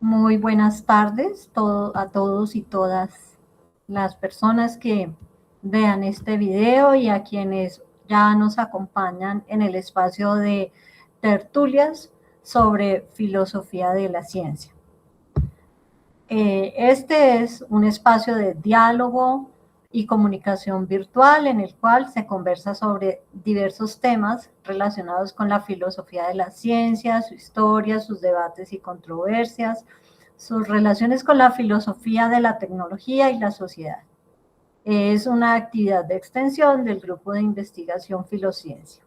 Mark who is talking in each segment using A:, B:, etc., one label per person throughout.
A: Muy buenas tardes a todos y todas las personas que vean este video y a quienes ya nos acompañan en el espacio de tertulias sobre filosofía de la ciencia. Este es un espacio de diálogo y comunicación virtual en el cual se conversa sobre diversos temas relacionados con la filosofía de la ciencia, su historia, sus debates y controversias, sus relaciones con la filosofía de la tecnología y la sociedad. Es una actividad de extensión del grupo de investigación Filociencia.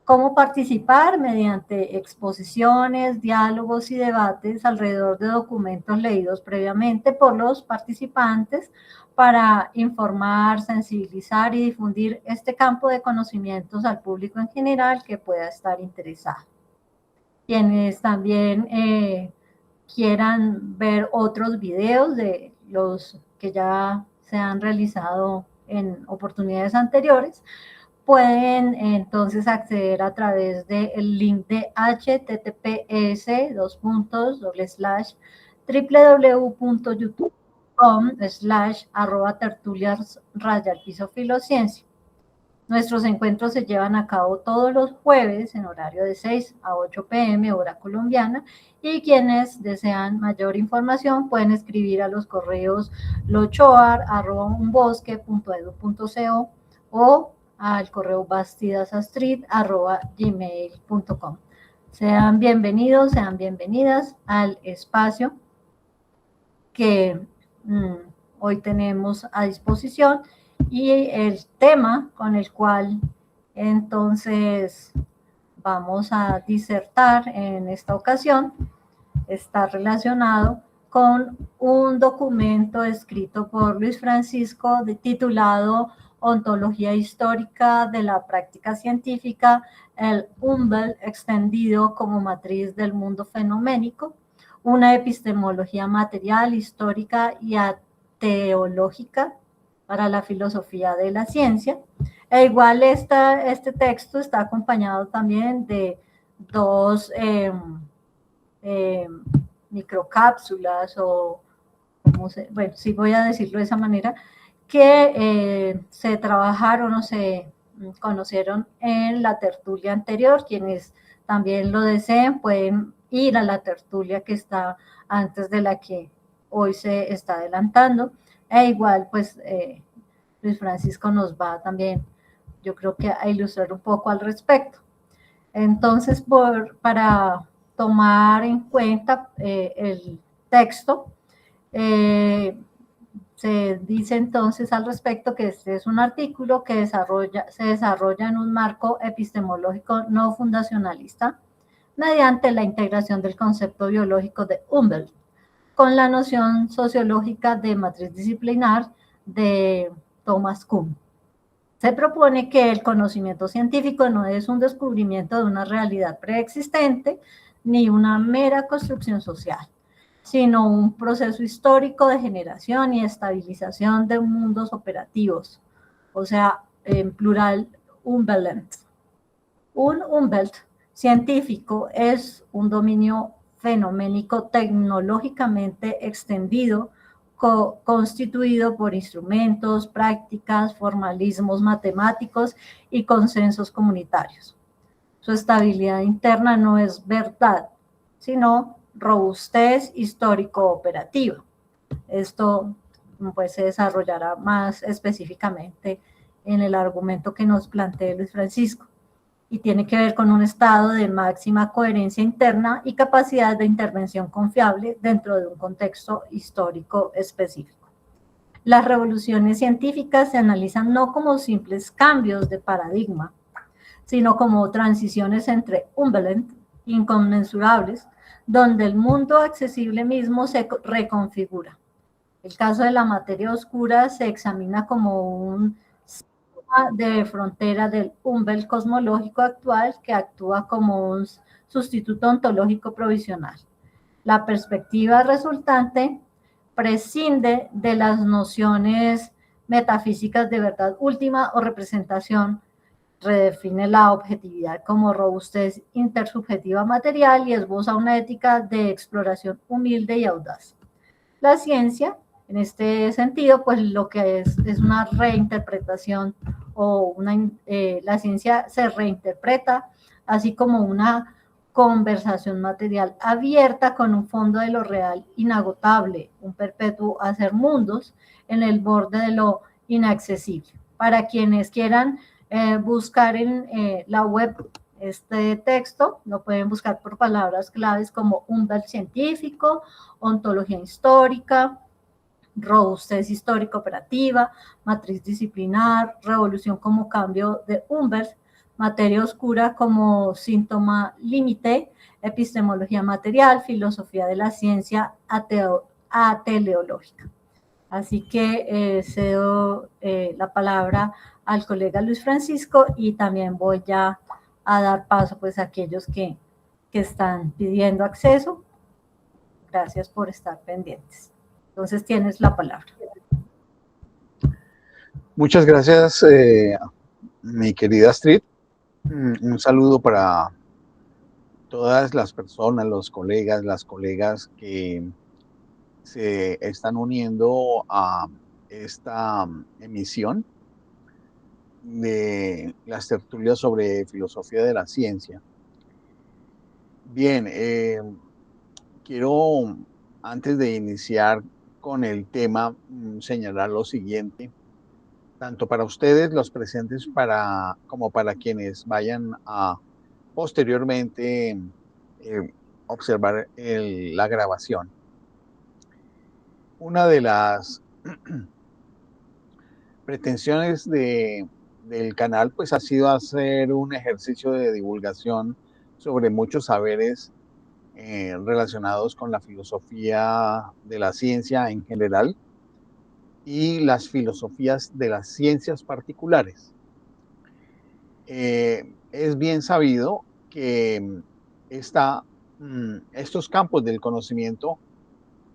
A: ¿Cómo participar? Mediante exposiciones, diálogos y debates alrededor de documentos leídos previamente por los participantes para informar, sensibilizar y difundir este campo de conocimientos al público en general que pueda estar interesado. Quienes también quieran ver otros videos de los que ya se han realizado en oportunidades anteriores, pueden entonces acceder a través del link de https://www.youtube.com/tertulias_filociencia. Nuestros encuentros se llevan a cabo todos los jueves en horario de 6 a 8 p.m. hora colombiana, y quienes desean mayor información pueden escribir a los correos lochoar@unbosque.edu.co o al correo bastidasastrid@gmail.com. Sean bienvenidos, sean bienvenidas al espacio que hoy tenemos a disposición, y el tema con el cual entonces vamos a disertar en esta ocasión está relacionado con un documento escrito por Luis Francisco titulado Ontología histórica de la práctica científica, el Umwelt extendido como matriz del mundo fenoménico, una epistemología material, histórica y teológica para la filosofía de la ciencia. E igual este texto está acompañado también de dos microcápsulas o, bueno, sí voy a decirlo de esa manera, que se trabajaron o se conocieron en la tertulia anterior. Quienes también lo deseen pueden ir a la tertulia que está antes de la que hoy se está adelantando. E igual, pues, Luis Francisco nos va también, yo creo que a ilustrar un poco al respecto. Entonces, para tomar en cuenta el texto, se dice entonces al respecto que este es un artículo que se desarrolla en un marco epistemológico no fundacionalista mediante la integración del concepto biológico de Umwelt con la noción sociológica de matriz disciplinar de Thomas Kuhn. Se propone que el conocimiento científico no es un descubrimiento de una realidad preexistente ni una mera construcción social, sino un proceso histórico de generación y estabilización de mundos operativos, o sea, en plural, Umwelt. Un Umwelt científico es un dominio fenoménico tecnológicamente extendido, constituido por instrumentos, prácticas, formalismos matemáticos y consensos comunitarios. Su estabilidad interna no es verdad, sino robustez histórico-operativa. Esto pues se desarrollará más específicamente en el argumento que nos plantea Luis Francisco, y tiene que ver con un estado de máxima coherencia interna y capacidad de intervención confiable dentro de un contexto histórico específico. Las revoluciones científicas se analizan no como simples cambios de paradigma, sino como transiciones entre Umwelt inconmensurables, donde el mundo accesible mismo se reconfigura. El caso de la materia oscura se examina como un de frontera del Umwelt cosmológico actual que actúa como un sustituto ontológico provisional. La perspectiva resultante prescinde de las nociones metafísicas de verdad última o representación redefine la objetividad como robustez intersubjetiva material y esboza una ética de exploración humilde y audaz. La ciencia, en este sentido, pues lo que es una reinterpretación o la ciencia se reinterpreta, así como una conversación material abierta con un fondo de lo real inagotable, un perpetuo hacer mundos en el borde de lo inaccesible. Para quienes quieran buscar en la web este texto, lo pueden buscar por palabras claves como Humbert científico, ontología histórica, robustez histórico-operativa, matriz disciplinar, revolución como cambio de Humbert, materia oscura como síntoma límite, epistemología material, filosofía de la ciencia ateleológica. Así que cedo la palabra al colega Luis Francisco y también voy ya a dar paso pues a aquellos que están pidiendo acceso. Gracias por estar pendientes. Entonces tienes la palabra.
B: Muchas gracias, mi querida Astrid. Un saludo para todas las personas, los colegas, las colegas que se están uniendo a esta emisión de las tertulias sobre filosofía de la ciencia. Bien, quiero, antes de iniciar con el tema, señalar lo siguiente, tanto para ustedes, los presentes, como para quienes vayan a posteriormente observar la grabación. Una de las pretensiones del canal pues ha sido hacer un ejercicio de divulgación sobre muchos saberes relacionados con la filosofía de la ciencia en general y las filosofías de las ciencias particulares. Es bien sabido que estos campos del conocimiento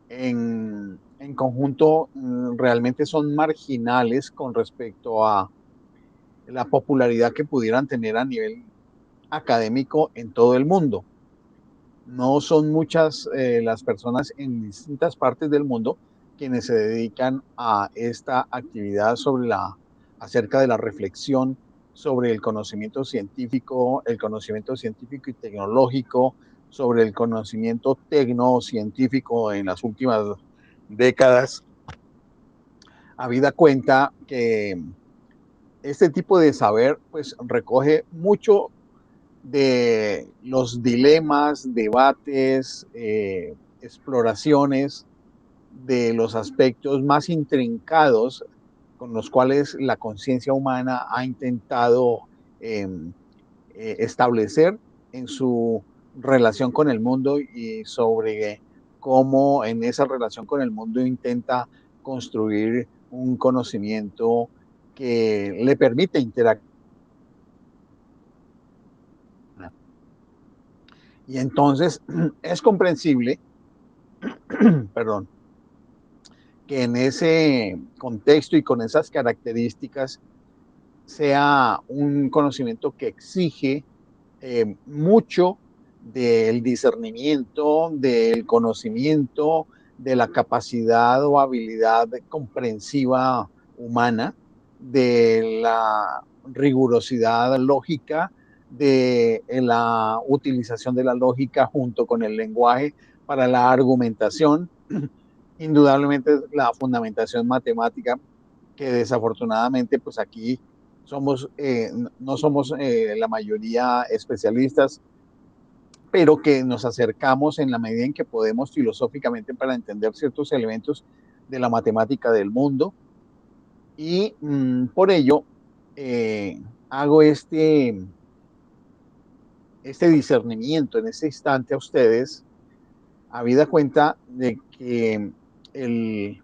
B: en conjunto realmente son marginales con respecto a la popularidad que pudieran tener a nivel académico en todo el mundo. No son muchas las personas en distintas partes del mundo quienes se dedican a esta actividad acerca de la reflexión sobre el conocimiento científico y tecnológico, sobre el conocimiento tecnocientífico en las últimas décadas, habida cuenta que este tipo de saber pues recoge mucho de los dilemas, debates, exploraciones de los aspectos más intrincados con los cuales la conciencia humana ha intentado establecer en su relación con el mundo y sobre cómo en esa relación con el mundo intenta construir un conocimiento que le permite interactuar. Y entonces es comprensible, perdón, que en ese contexto y con esas características sea un conocimiento que exige mucho del discernimiento, del conocimiento, de la capacidad o habilidad comprensiva humana, de la rigurosidad lógica, de la utilización de la lógica junto con el lenguaje para la argumentación, indudablemente la fundamentación matemática, que desafortunadamente pues aquí no somos la mayoría especialistas, pero que nos acercamos en la medida en que podemos filosóficamente para entender ciertos elementos de la matemática del mundo. Y por ello hago este discernimiento en este instante a ustedes, habida cuenta de que el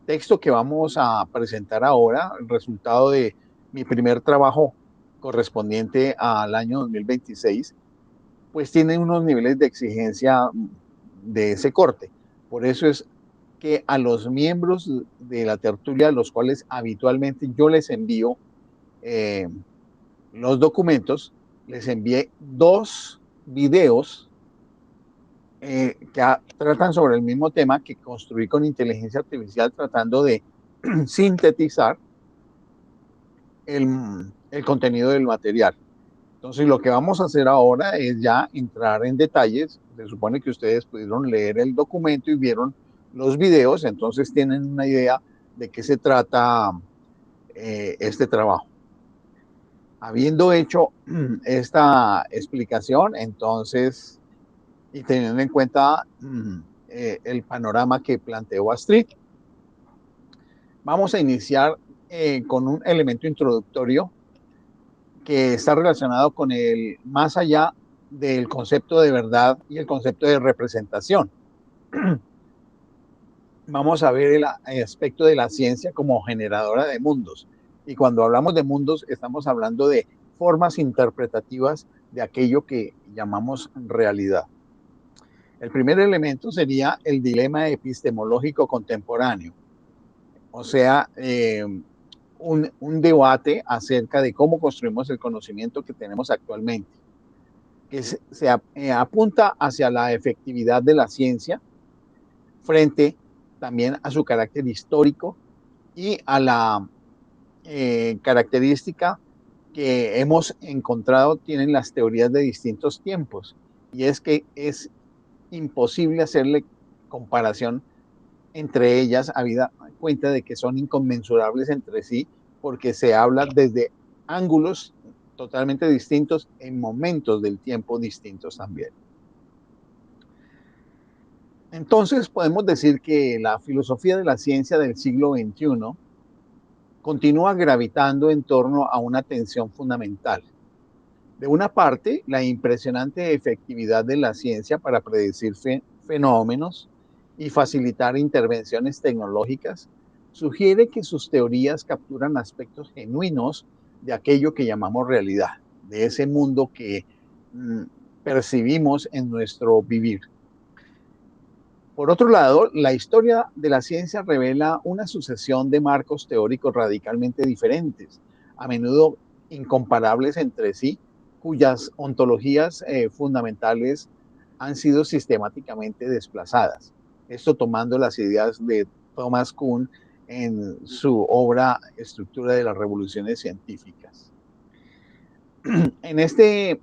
B: texto que vamos a presentar ahora, el resultado de mi primer trabajo correspondiente al año 2026, pues tiene unos niveles de exigencia de ese corte. Por eso es que a los miembros de la tertulia, a los cuales habitualmente yo les envío los documentos, les envié 2 videos que tratan sobre el mismo tema que construí con inteligencia artificial, tratando de sintetizar el contenido del material. Entonces, lo que vamos a hacer ahora es ya entrar en detalles. Se supone que ustedes pudieron leer el documento y vieron los videos, entonces tienen una idea de qué se trata este trabajo. Habiendo hecho esta explicación, entonces, y teniendo en cuenta el panorama que planteó Astrid, vamos a iniciar con un elemento introductorio que está relacionado con el más allá del concepto de verdad y el concepto de representación. Vamos a ver el aspecto de la ciencia como generadora de mundos. Y cuando hablamos de mundos, estamos hablando de formas interpretativas de aquello que llamamos realidad. El primer elemento sería el dilema epistemológico contemporáneo, o sea, un debate acerca de cómo construimos el conocimiento que tenemos actualmente, que apunta hacia la efectividad de la ciencia frente también a su carácter histórico y a la característica que hemos encontrado tienen las teorías de distintos tiempos, y es que es imposible hacerle comparación entre ellas, habida cuenta de que son inconmensurables entre sí, porque se habla desde ángulos totalmente distintos en momentos del tiempo distintos también. Entonces podemos decir que la filosofía de la ciencia del siglo XXI continúa gravitando en torno a una tensión fundamental. De una parte, la impresionante efectividad de la ciencia para predecir fenómenos y facilitar intervenciones tecnológicas sugiere que sus teorías capturan aspectos genuinos de aquello que llamamos realidad, de ese mundo que percibimos en nuestro vivir. Por otro lado, la historia de la ciencia revela una sucesión de marcos teóricos radicalmente diferentes, a menudo incomparables entre sí, cuyas ontologías fundamentales han sido sistemáticamente desplazadas. Esto tomando las ideas de Thomas Kuhn en su obra Estructura de las Revoluciones Científicas. En este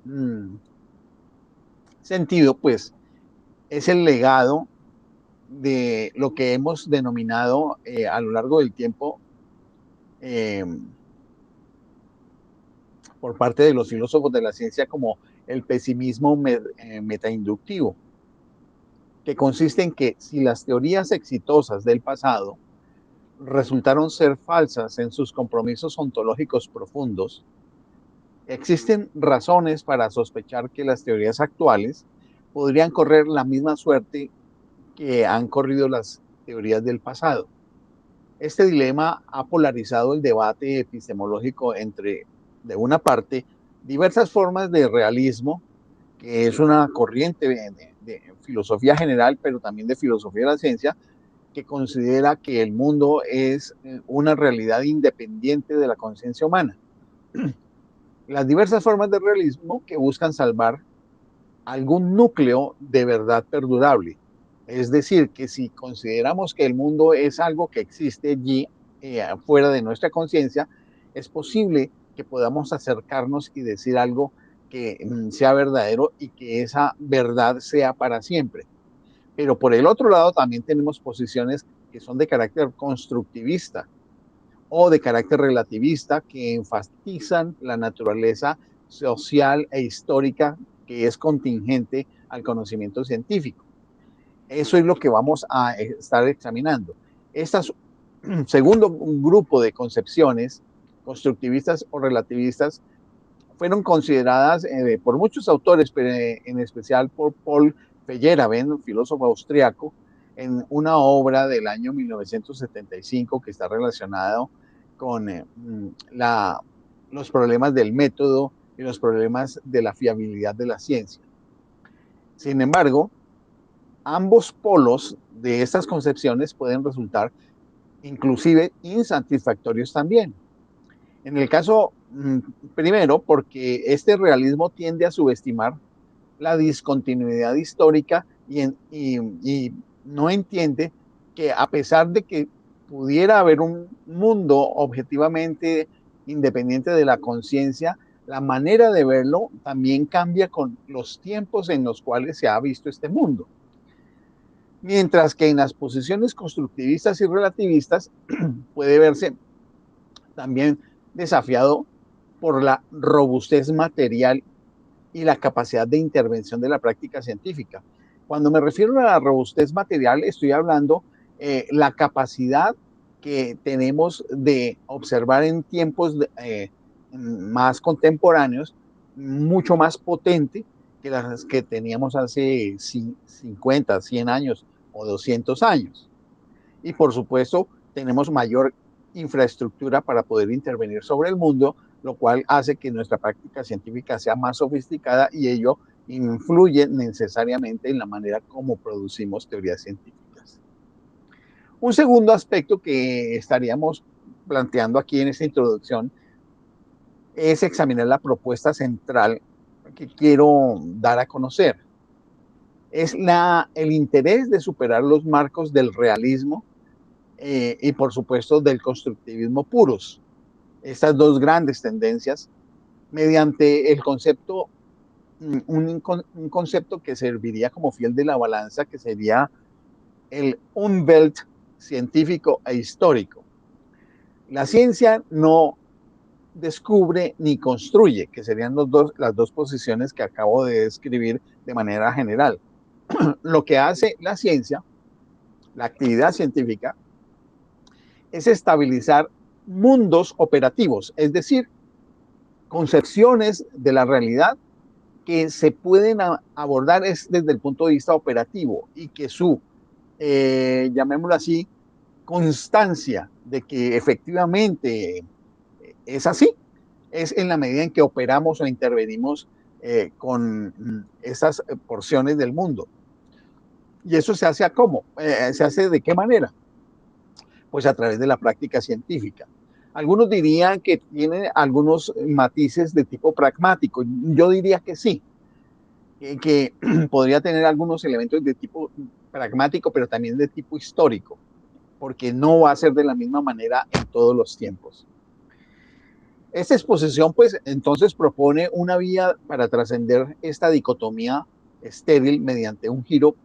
B: sentido, pues, es el legado de lo que hemos denominado a lo largo del tiempo por parte de los filósofos de la ciencia como el pesimismo metainductivo, que consiste en que si las teorías exitosas del pasado resultaron ser falsas en sus compromisos ontológicos profundos, existen razones para sospechar que las teorías actuales podrían correr la misma suerte que han corrido las teorías del pasado. Este dilema ha polarizado el debate epistemológico entre, de una parte, diversas formas de realismo, que es una corriente de filosofía general, pero también de filosofía de la ciencia, que considera que el mundo es una realidad independiente de la conciencia humana. Las diversas formas de realismo que buscan salvar algún núcleo de verdad perdurable. Es decir, que si consideramos que el mundo es algo que existe allí, fuera de nuestra conciencia, es posible que podamos acercarnos y decir algo que sea verdadero y que esa verdad sea para siempre. Pero por el otro lado también tenemos posiciones que son de carácter constructivista o de carácter relativista, que enfatizan la naturaleza social e histórica que es contingente al conocimiento científico. Eso es lo que vamos a estar examinando. Este segundo grupo de concepciones, constructivistas o relativistas, fueron consideradas por muchos autores, pero en especial por Paul Feyerabend, un filósofo austriaco, en una obra del año 1975 que está relacionado con los problemas del método y los problemas de la fiabilidad de la ciencia. Sin embargo, ambos polos de estas concepciones pueden resultar inclusive insatisfactorios también. En el caso Primero, porque este realismo tiende a subestimar la discontinuidad histórica y no entiende que a pesar de que pudiera haber un mundo objetivamente independiente de la conciencia, la manera de verlo también cambia con los tiempos en los cuales se ha visto este mundo. Mientras que en las posiciones constructivistas y relativistas puede verse también desafiado por la robustez material y la capacidad de intervención de la práctica científica. Cuando me refiero a la robustez material, estoy hablando la capacidad que tenemos de observar en tiempos más contemporáneos, mucho más potente que las que teníamos hace 50, 100 años o 200 años. Y por supuesto, tenemos mayor infraestructura para poder intervenir sobre el mundo, lo cual hace que nuestra práctica científica sea más sofisticada y ello influye necesariamente en la manera como producimos teorías científicas. Un segundo aspecto que estaríamos planteando aquí en esta introducción es examinar la propuesta central que quiero dar a conocer. Es el interés de superar los marcos del realismo y por supuesto del constructivismo puros. Estas dos grandes tendencias mediante el concepto, un concepto que serviría como fiel de la balanza, que sería el Umwelt científico e histórico. La ciencia no descubre ni construye, que serían las dos posiciones que acabo de describir de manera general. Lo que hace la ciencia, la actividad científica, es estabilizar mundos operativos, es decir, concepciones de la realidad que se pueden abordar desde el punto de vista operativo y que su, llamémoslo así, constancia de que efectivamente es así, es en la medida en que operamos o intervenimos con esas porciones del mundo. ¿Y eso se hace a cómo? ¿Se hace de qué manera? Pues a través de la práctica científica. Algunos dirían que tiene algunos matices de tipo pragmático. Yo diría que sí, que podría tener algunos elementos de tipo pragmático, pero también de tipo histórico, porque no va a ser de la misma manera en todos los tiempos. Esta exposición, pues, entonces propone una vía para trascender esta dicotomía estéril mediante un giro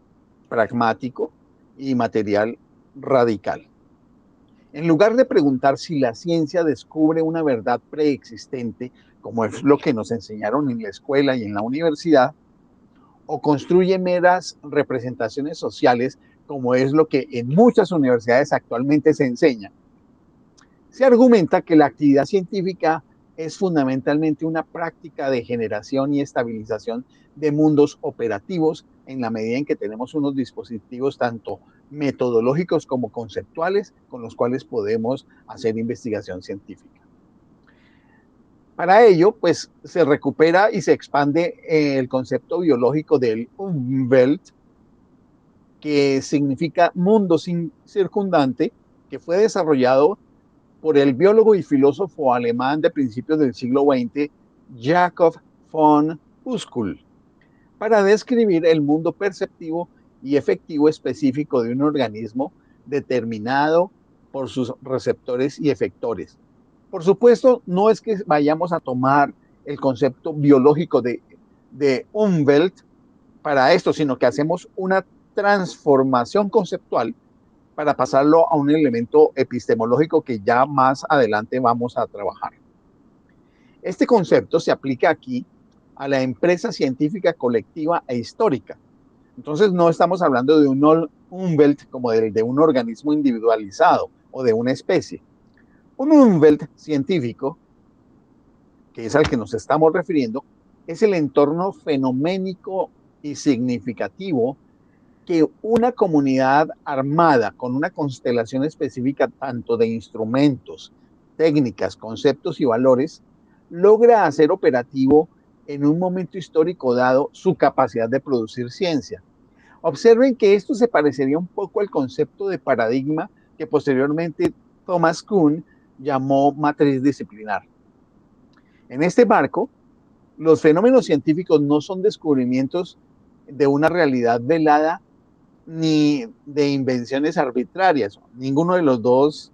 B: pragmático y material radical. En lugar de preguntar si la ciencia descubre una verdad preexistente, como es lo que nos enseñaron en la escuela y en la universidad, o construye meras representaciones sociales, como es lo que en muchas universidades actualmente se enseña, se argumenta que la actividad científica es fundamentalmente una práctica de generación y estabilización de mundos operativos en la medida en que tenemos unos dispositivos tanto metodológicos como conceptuales con los cuales podemos hacer investigación científica. Para ello, pues se recupera y se expande el concepto biológico del Umwelt, que significa mundo circundante, que fue desarrollado por el biólogo y filósofo alemán de principios del siglo XX, Jakob von Uskul, para describir el mundo perceptivo y efectivo específico de un organismo determinado por sus receptores y efectores. Por supuesto, no es que vayamos a tomar el concepto biológico de Umwelt para esto, sino que hacemos una transformación conceptual para pasarlo a un elemento epistemológico que ya más adelante vamos a trabajar. Este concepto se aplica aquí a la empresa científica colectiva e histórica. Entonces no estamos hablando de un Umwelt como de un organismo individualizado o de una especie. Un Umwelt científico, que es al que nos estamos refiriendo, es el entorno fenoménico y significativo que una comunidad armada con una constelación específica tanto de instrumentos, técnicas, conceptos y valores logra hacer operativo en un momento histórico dado su capacidad de producir ciencia. Observen que esto se parecería un poco al concepto de paradigma que posteriormente Thomas Kuhn llamó matriz disciplinar. En este marco, los fenómenos científicos no son descubrimientos de una realidad velada ni de invenciones arbitrarias. Ninguno de los dos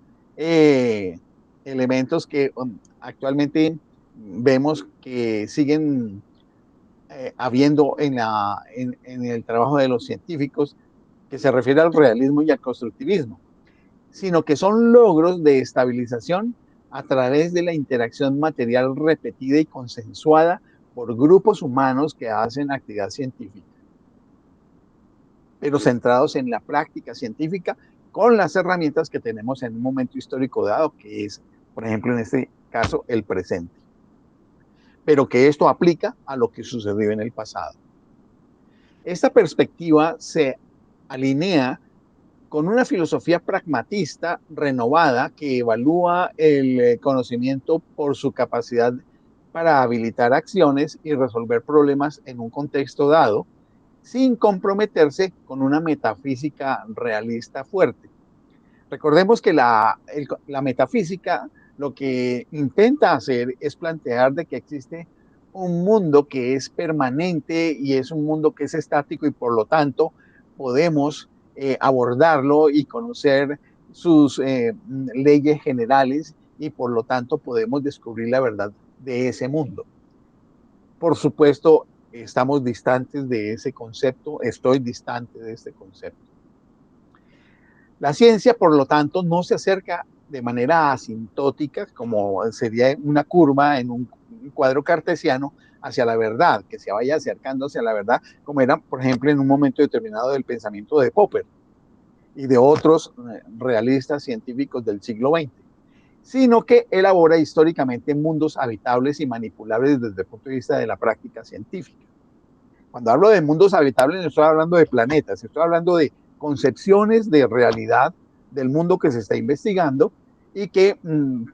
B: elementos que actualmente vemos que siguen habiendo en el trabajo de los científicos, que se refiere al realismo y al constructivismo, sino que son logros de estabilización a través de la interacción material repetida y consensuada por grupos humanos que hacen actividad científica, pero centrados en la práctica científica con las herramientas que tenemos en un momento histórico dado, que es, por ejemplo, en este caso, el presente, pero que esto aplica a lo que sucedió en el pasado. Esta perspectiva se alinea con una filosofía pragmatista renovada que evalúa el conocimiento por su capacidad para habilitar acciones y resolver problemas en un contexto dado, sin comprometerse con una metafísica realista fuerte. Recordemos que la metafísica lo que intenta hacer es plantear de que existe un mundo que es permanente y es un mundo que es estático y por lo tanto podemos abordarlo y conocer sus leyes generales y por lo tanto podemos descubrir la verdad de ese mundo. Por supuesto, estamos distantes de ese concepto, estoy distante de este concepto. La ciencia, por lo tanto, no se acerca de manera asintótica, como sería una curva en un cuadro cartesiano, hacia la verdad, que se vaya acercando hacia la verdad, como era, por ejemplo, en un momento determinado del pensamiento de Popper y de otros realistas científicos del siglo XX, sino que elabora históricamente mundos habitables y manipulables desde el punto de vista de la práctica científica. Cuando hablo de mundos habitables, no estoy hablando de planetas, estoy hablando de concepciones de realidad del mundo que se está investigando y que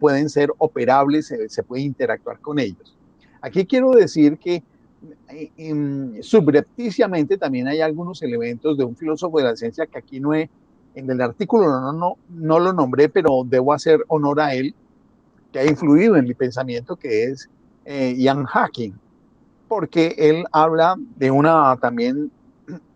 B: pueden ser operables, se puede interactuar con ellos. Aquí quiero decir que subrepticiamente también hay algunos elementos de un filósofo de la ciencia que aquí no he, en el artículo no lo nombré, pero debo hacer honor a él, que ha influido en mi pensamiento, que es Ian Hacking, porque él habla de una también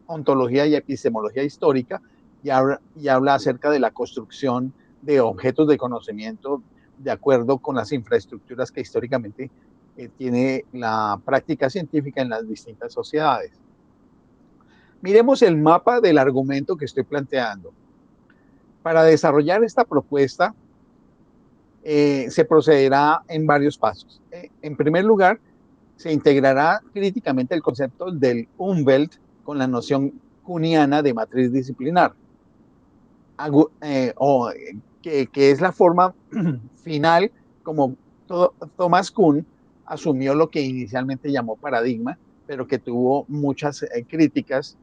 B: ontología y epistemología histórica y habla acerca de la construcción de objetos de conocimiento de acuerdo con las infraestructuras que históricamente tiene la práctica científica en las distintas sociedades. Miremos el mapa del argumento que estoy planteando. Para desarrollar esta propuesta, se procederá en varios pasos. En primer lugar, se integrará críticamente el concepto del Umwelt con la noción kuhniana de matriz disciplinar, que es la forma final como Thomas Kuhn asumió lo que inicialmente llamó paradigma, pero que tuvo muchas críticas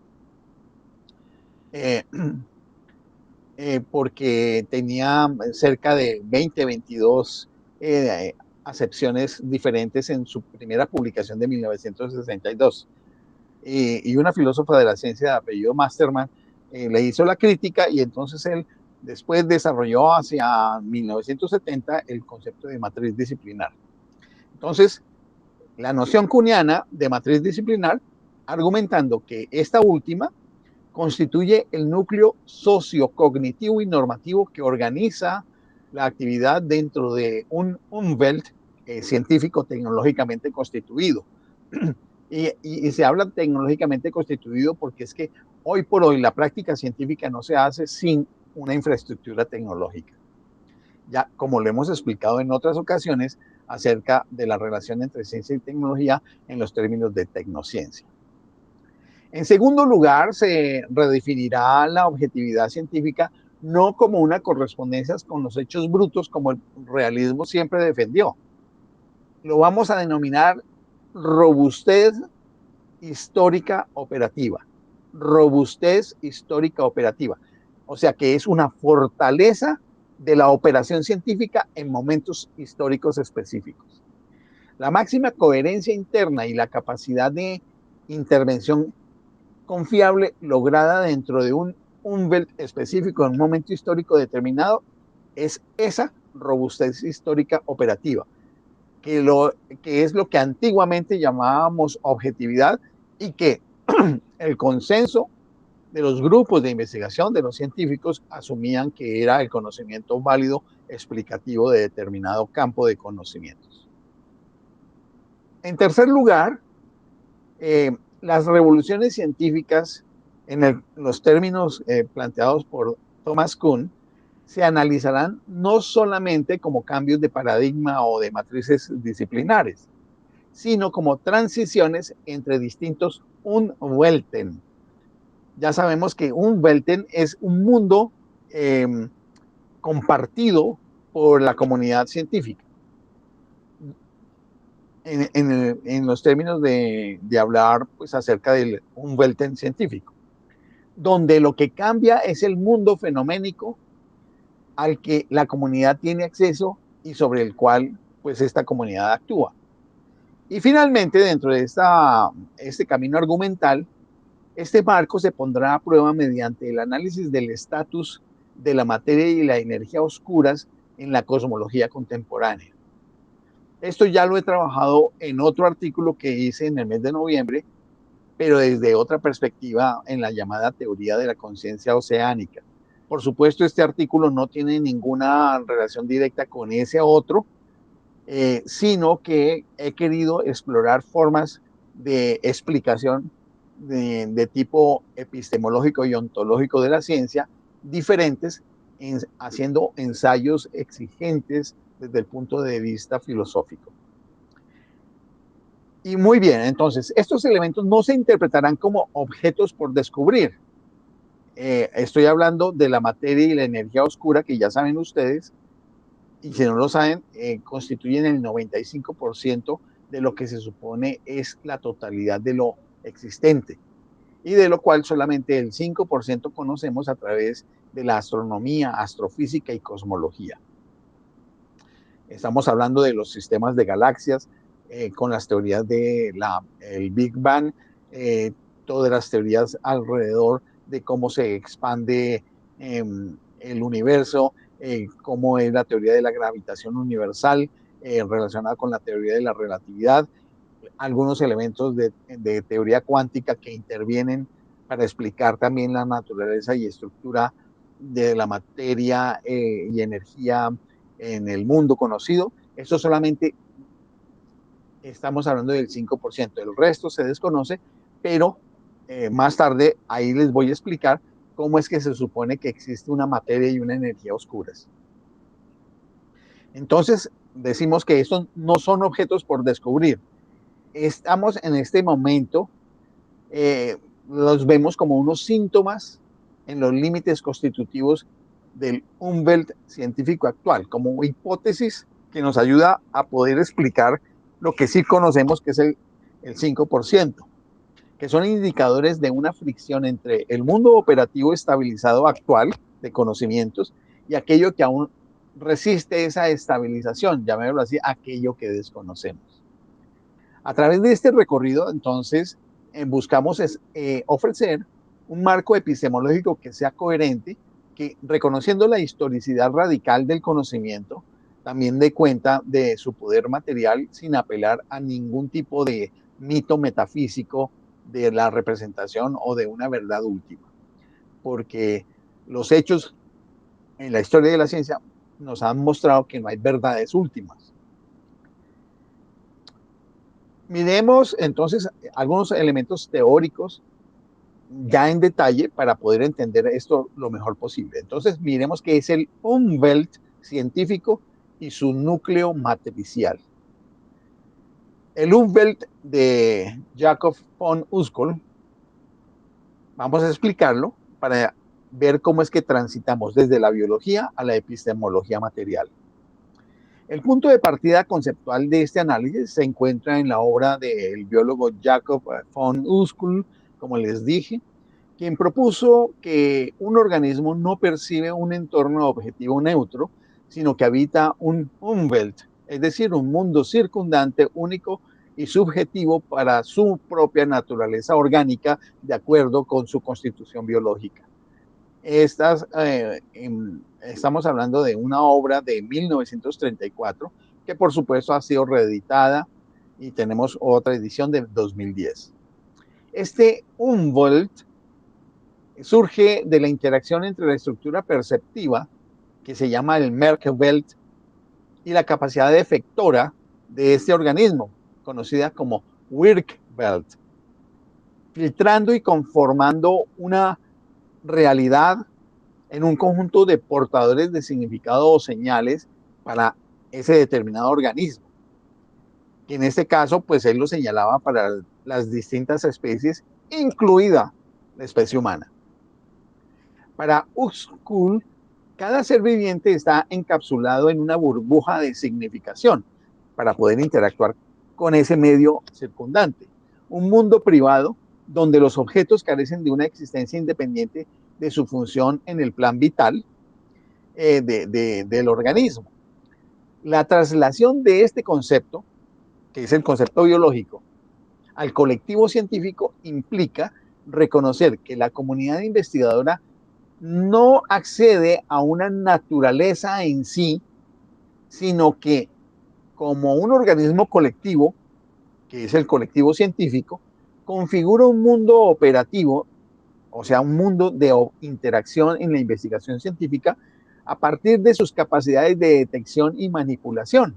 B: porque tenía cerca de 20, 22 acepciones diferentes en su primera publicación de 1962. Y una filósofa de la ciencia de apellido Masterman le hizo la crítica y entonces él después desarrolló hacia 1970 el concepto de matriz disciplinar. Entonces, la noción kuhniana de matriz disciplinar, argumentando que esta última constituye el núcleo sociocognitivo y normativo que organiza la actividad dentro de un Umwelt científico tecnológicamente constituido. Y se habla tecnológicamente constituido porque es que hoy por hoy la práctica científica no se hace sin una infraestructura tecnológica. Ya como lo hemos explicado en otras ocasiones acerca de la relación entre ciencia y tecnología en los términos de tecnociencia. En segundo lugar, se redefinirá la objetividad científica no como una correspondencia con los hechos brutos como el realismo siempre defendió. Lo vamos a denominar robustez histórica operativa. Robustez histórica operativa. O sea que es una fortaleza de la operación científica en momentos históricos específicos. La máxima coherencia interna y la capacidad de intervención confiable lograda dentro de un Umwelt específico en un momento histórico determinado es esa robustez histórica operativa. que es lo que antiguamente llamábamos objetividad y que el consenso de los grupos de investigación, de los científicos, asumían que era el conocimiento válido explicativo de determinado campo de conocimientos. En tercer lugar, las revoluciones científicas, en los términos planteados por Thomas Kuhn, se analizarán no solamente como cambios de paradigma o de matrices disciplinares, sino como transiciones entre distintos Umwelten. Ya sabemos que Umwelten es un mundo eh, compartido por la comunidad científica. En los términos de hablar pues, acerca del Umwelten científico, donde lo que cambia es el mundo fenoménico al que la comunidad tiene acceso y sobre el cual pues esta comunidad actúa. Y finalmente, dentro de este camino argumental, este marco se pondrá a prueba mediante el análisis del estatus de la materia y la energía oscuras en la cosmología contemporánea. Esto ya lo he trabajado en otro artículo que hice en el mes de noviembre, pero desde otra perspectiva en la llamada teoría de la conciencia oceánica. Por supuesto, este artículo no tiene ninguna relación directa con ese otro, sino que he querido explorar formas de explicación de tipo epistemológico y ontológico de la ciencia diferentes, haciendo ensayos exigentes desde el punto de vista filosófico. Y muy bien, entonces, estos elementos no se interpretarán como objetos por descubrir. Estoy hablando de la materia y la energía oscura, que ya saben ustedes, y si no lo saben, constituyen el 95% de lo que se supone es la totalidad de lo existente, y de lo cual solamente el 5% conocemos a través de la astronomía, astrofísica y cosmología. Estamos hablando de los sistemas de galaxias, con las teorías del Big Bang, todas las teorías alrededor de cómo se expande el universo, cómo es la teoría de la gravitación universal relacionada con la teoría de la relatividad, algunos elementos de teoría cuántica que intervienen para explicar también la naturaleza y estructura de la materia y energía en el mundo conocido. Eso solamente estamos hablando del 5%, el resto se desconoce, pero más tarde ahí les voy a explicar cómo es que se supone que existe una materia y una energía oscuras. Entonces, decimos que estos no son objetos por descubrir. Estamos en este momento, los vemos como unos síntomas en los límites constitutivos del Umwelt científico actual, como hipótesis que nos ayuda a poder explicar lo que sí conocemos, que es el 5%, que son indicadores de una fricción entre el mundo operativo estabilizado actual de conocimientos y aquello que aún resiste esa estabilización, llamémoslo así, aquello que desconocemos. A través de este recorrido, entonces, buscamos ofrecer un marco epistemológico que sea coherente, que reconociendo la historicidad radical del conocimiento, también dé cuenta de su poder material sin apelar a ningún tipo de mito metafísico de la representación o de una verdad última. Porque los hechos en la historia de la ciencia nos han mostrado que no hay verdades últimas. Miremos entonces algunos elementos teóricos ya en detalle para poder entender esto lo mejor posible. Entonces, miremos qué es el Umwelt científico y su núcleo matricial. El Umwelt de Jakob von Uskoll, vamos a explicarlo para ver cómo es que transitamos desde la biología a la epistemología material. El punto de partida conceptual de este análisis se encuentra en la obra del biólogo Jakob von Uskoll, como les dije, quien propuso que un organismo no percibe un entorno objetivo neutro, sino que habita un Umwelt, es decir, un mundo circundante único y subjetivo para su propia naturaleza orgánica, de acuerdo con su constitución biológica. Estamos hablando de una obra de 1934 que por supuesto ha sido reeditada y tenemos otra edición de 2010. Este Umwelt surge de la interacción entre la estructura perceptiva, que se llama el Merkabelt, y la capacidad efectora de este organismo, conocida como Wirkbelt, filtrando y conformando una realidad en un conjunto de portadores de significado o señales para ese determinado organismo. Que en este caso, pues él lo señalaba para las distintas especies, incluida la especie humana. Para Uskul, cada ser viviente está encapsulado en una burbuja de significación para poder interactuar con ese medio circundante. Un mundo privado donde los objetos carecen de una existencia independiente de su función en el plan vital del organismo. La traslación de este concepto, que es el concepto biológico, al colectivo científico implica reconocer que la comunidad investigadora no accede a una naturaleza en sí, sino que como un organismo colectivo, que es el colectivo científico, configura un mundo operativo, o sea, un mundo de interacción en la investigación científica a partir de sus capacidades de detección y manipulación.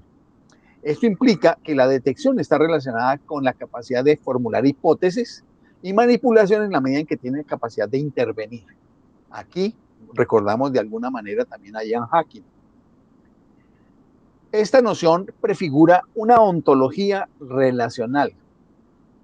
B: Esto implica que la detección está relacionada con la capacidad de formular hipótesis y manipulación en la medida en que tiene capacidad de intervenir. Aquí recordamos de alguna manera también a Ian Hacking. Esta noción prefigura una ontología relacional.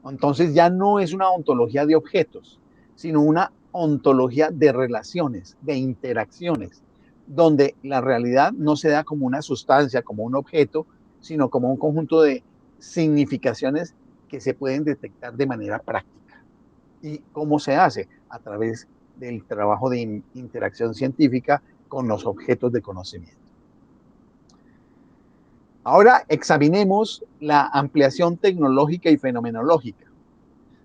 B: Entonces ya no es una ontología de objetos, sino una ontología de relaciones, de interacciones, donde la realidad no se da como una sustancia, como un objeto, sino como un conjunto de significaciones que se pueden detectar de manera práctica. ¿Y cómo se hace? A través del trabajo de interacción científica con los objetos de conocimiento. Ahora examinemos la ampliación tecnológica y fenomenológica.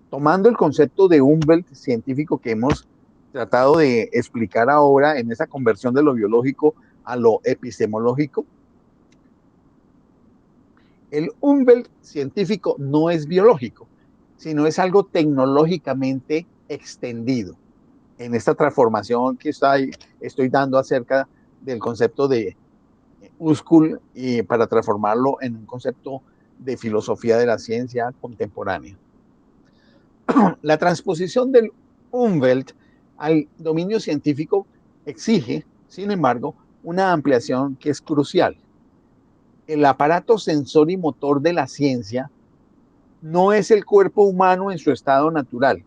B: Tomando el concepto de Umwelt científico que hemos tratado de explicar ahora en esa conversión de lo biológico a lo epistemológico, el Umwelt científico no es biológico, sino es algo tecnológicamente extendido. En esta transformación que estoy dando acerca del concepto de Uskul y para transformarlo en un concepto de filosofía de la ciencia contemporánea. La transposición del Umwelt al dominio científico exige, sin embargo, una ampliación que es crucial. El aparato sensor y motor de la ciencia no es el cuerpo humano en su estado natural,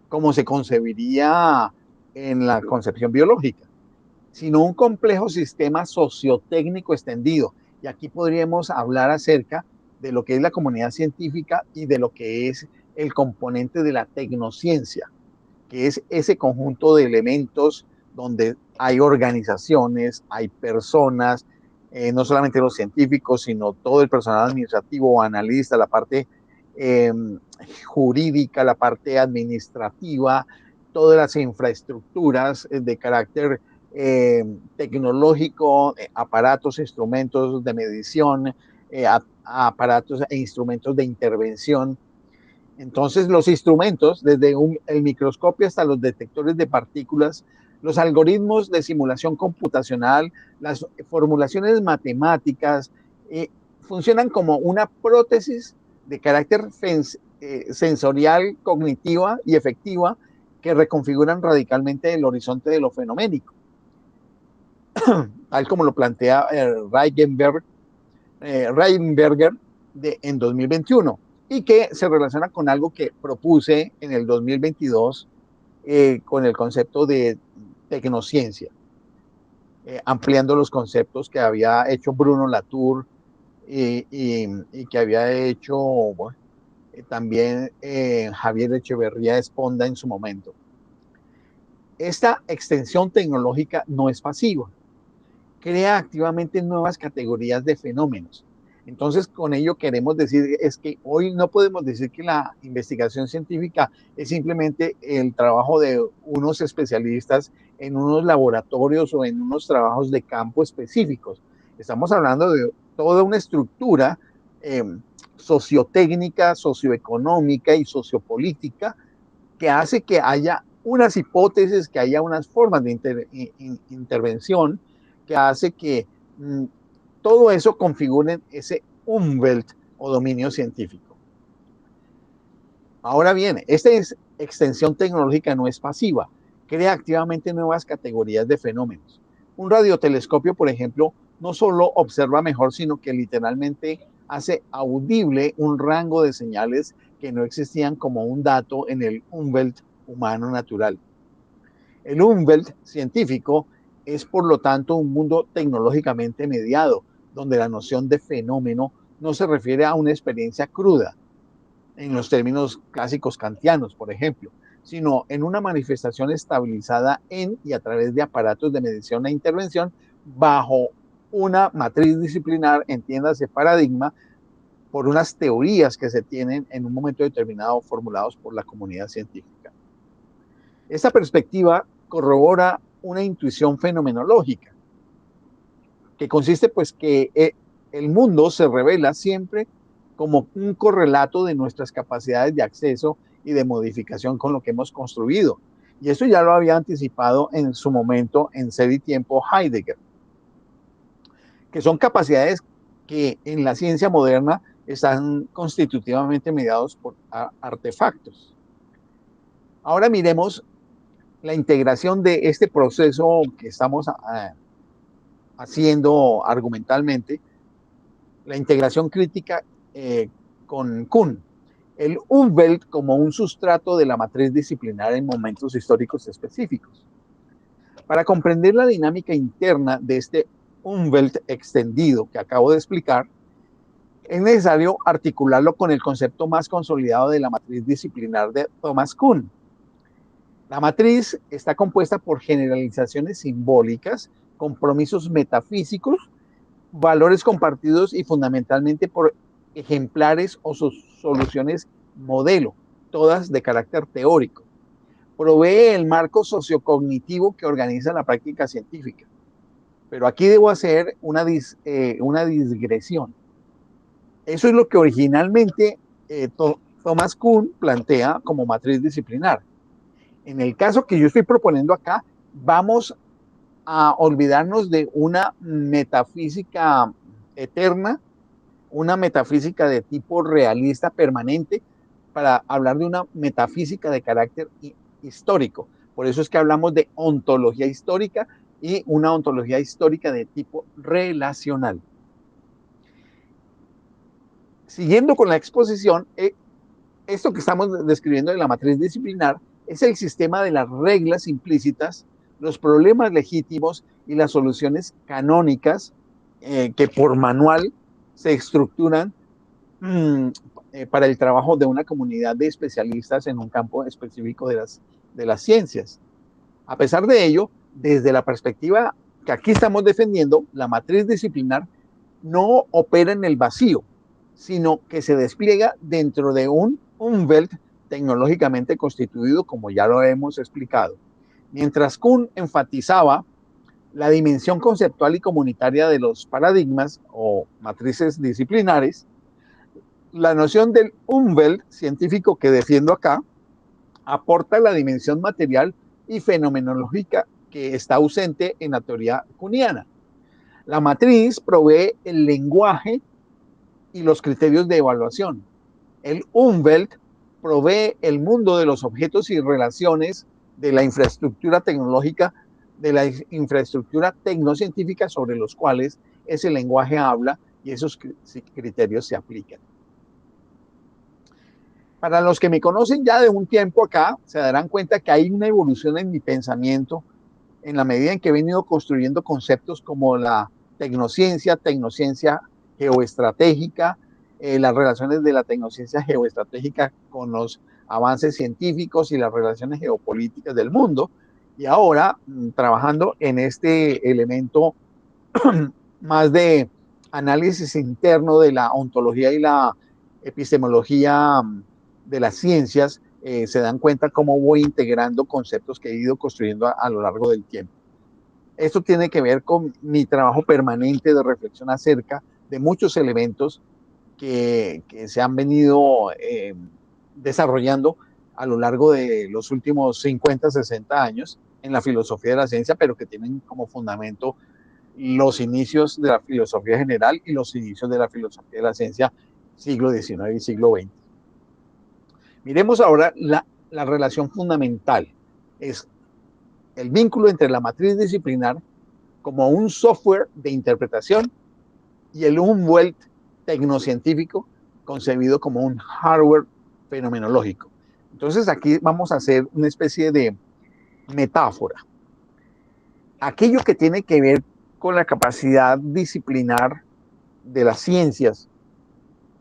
B: como se concebiría en la concepción biológica, sino un complejo sistema sociotécnico extendido. Y aquí podríamos hablar acerca de lo que es la comunidad científica y de lo que es el componente de la tecnociencia, que es ese conjunto de elementos donde hay organizaciones, hay personas, no solamente los científicos, sino todo el personal administrativo, analista, la parte eh, jurídica, la parte administrativa, todas las infraestructuras de carácter tecnológico, aparatos, instrumentos de medición, aparatos e instrumentos de intervención. Entonces, los instrumentos, desde el microscopio hasta los detectores de partículas, los algoritmos de simulación computacional, las formulaciones matemáticas, funcionan como una prótesis de carácter sensorial, cognitiva y efectiva que reconfiguran radicalmente el horizonte de lo fenoménico. Tal como lo plantea Reigenberger en 2021 y que se relaciona con algo que propuse en el 2022 con el concepto de tecnociencia, ampliando los conceptos que había hecho Bruno Latour y que había hecho bueno, también Javier Echeverría Esponda en su momento. Esta extensión tecnológica no es pasiva, crea activamente nuevas categorías de fenómenos. Entonces, con ello queremos decir es que hoy no podemos decir que la investigación científica es simplemente el trabajo de unos especialistas en unos laboratorios o en unos trabajos de campo específicos. Estamos hablando de toda una estructura eh, sociotécnica, socioeconómica y sociopolítica que hace que haya unas hipótesis, que haya unas formas de intervención, que hace que todo eso configure ese Umwelt o dominio científico. Ahora bien, esta extensión tecnológica no es pasiva, crea activamente nuevas categorías de fenómenos. Un radiotelescopio, por ejemplo, no solo observa mejor, sino que literalmente hace audible un rango de señales que no existían como un dato en el Umwelt humano natural. El Umwelt científico es, por lo tanto, un mundo tecnológicamente mediado, donde la noción de fenómeno no se refiere a una experiencia cruda, en los términos clásicos kantianos, por ejemplo, sino en una manifestación estabilizada en y a través de aparatos de medición e intervención bajo una matriz disciplinar, entiéndase paradigma, por unas teorías que se tienen en un momento determinado formulados por la comunidad científica. Esta perspectiva corrobora una intuición fenomenológica, que consiste pues que el mundo se revela siempre como un correlato de nuestras capacidades de acceso y de modificación con lo que hemos construido. Y esto ya lo había anticipado en su momento en Ser y Tiempo Heidegger, que son capacidades que en la ciencia moderna están constitutivamente mediados por artefactos. Ahora miremos la integración de este proceso que estamos haciendo argumentalmente, la integración crítica con Kuhn. El Umwelt como un sustrato de la matriz disciplinar en momentos históricos específicos. Para comprender la dinámica interna de este Umwelt extendido que acabo de explicar, es necesario articularlo con el concepto más consolidado de la matriz disciplinar de Thomas Kuhn. La matriz está compuesta por generalizaciones simbólicas, compromisos metafísicos, valores compartidos y fundamentalmente por ejemplares o soluciones modelo, todas de carácter teórico. Provee el marco sociocognitivo que organiza la práctica científica. Pero aquí debo hacer una digresión. Eso es lo que originalmente Thomas Kuhn plantea como matriz disciplinar. En el caso que yo estoy proponiendo acá, vamos a olvidarnos de una metafísica eterna, una metafísica de tipo realista permanente, para hablar de una metafísica de carácter histórico. Por eso es que hablamos de ontología histórica y una ontología histórica de tipo relacional. Siguiendo con la exposición, esto que estamos describiendo de la matriz disciplinar es el sistema de las reglas implícitas, los problemas legítimos y las soluciones canónicas que por manual se estructuran para el trabajo de una comunidad de especialistas en un campo específico de las ciencias. A pesar de ello, desde la perspectiva que aquí estamos defendiendo, la matriz disciplinar no opera en el vacío, sino que se despliega dentro de un Umwelt tecnológicamente constituido, como ya lo hemos explicado. Mientras Kuhn enfatizaba la dimensión conceptual y comunitaria de los paradigmas o matrices disciplinares, la noción del Umwelt científico que defiendo acá aporta la dimensión material y fenomenológica que está ausente en la teoría kuhniana. La matriz provee el lenguaje y los criterios de evaluación. El Umwelt provee el mundo de los objetos y relaciones de la infraestructura tecnológica, de la infraestructura tecnocientífica sobre los cuales ese lenguaje habla y esos criterios se aplican. Para los que me conocen ya de un tiempo acá, se darán cuenta que hay una evolución en mi pensamiento en la medida en que he venido construyendo conceptos como la tecnociencia geoestratégica, las relaciones de la tecnociencia geoestratégica con los avances científicos y las relaciones geopolíticas del mundo. Y ahora trabajando en este elemento más de análisis interno de la ontología y la epistemología de las ciencias, se dan cuenta cómo voy integrando conceptos que he ido construyendo a lo largo del tiempo. Esto tiene que ver con mi trabajo permanente de reflexión acerca de muchos elementos que se han venido desarrollando a lo largo de los últimos 50, 60 años en la filosofía de la ciencia, pero que tienen como fundamento los inicios de la filosofía general y los inicios de la filosofía de la ciencia siglo XIX y siglo XX. Miremos ahora la relación fundamental. Es el vínculo entre la matriz disciplinar como un software de interpretación y el Umwelt tecnocientífico concebido como un hardware fenomenológico. Entonces aquí vamos a hacer una especie de metáfora. Aquello que tiene que ver con la capacidad disciplinar de las ciencias,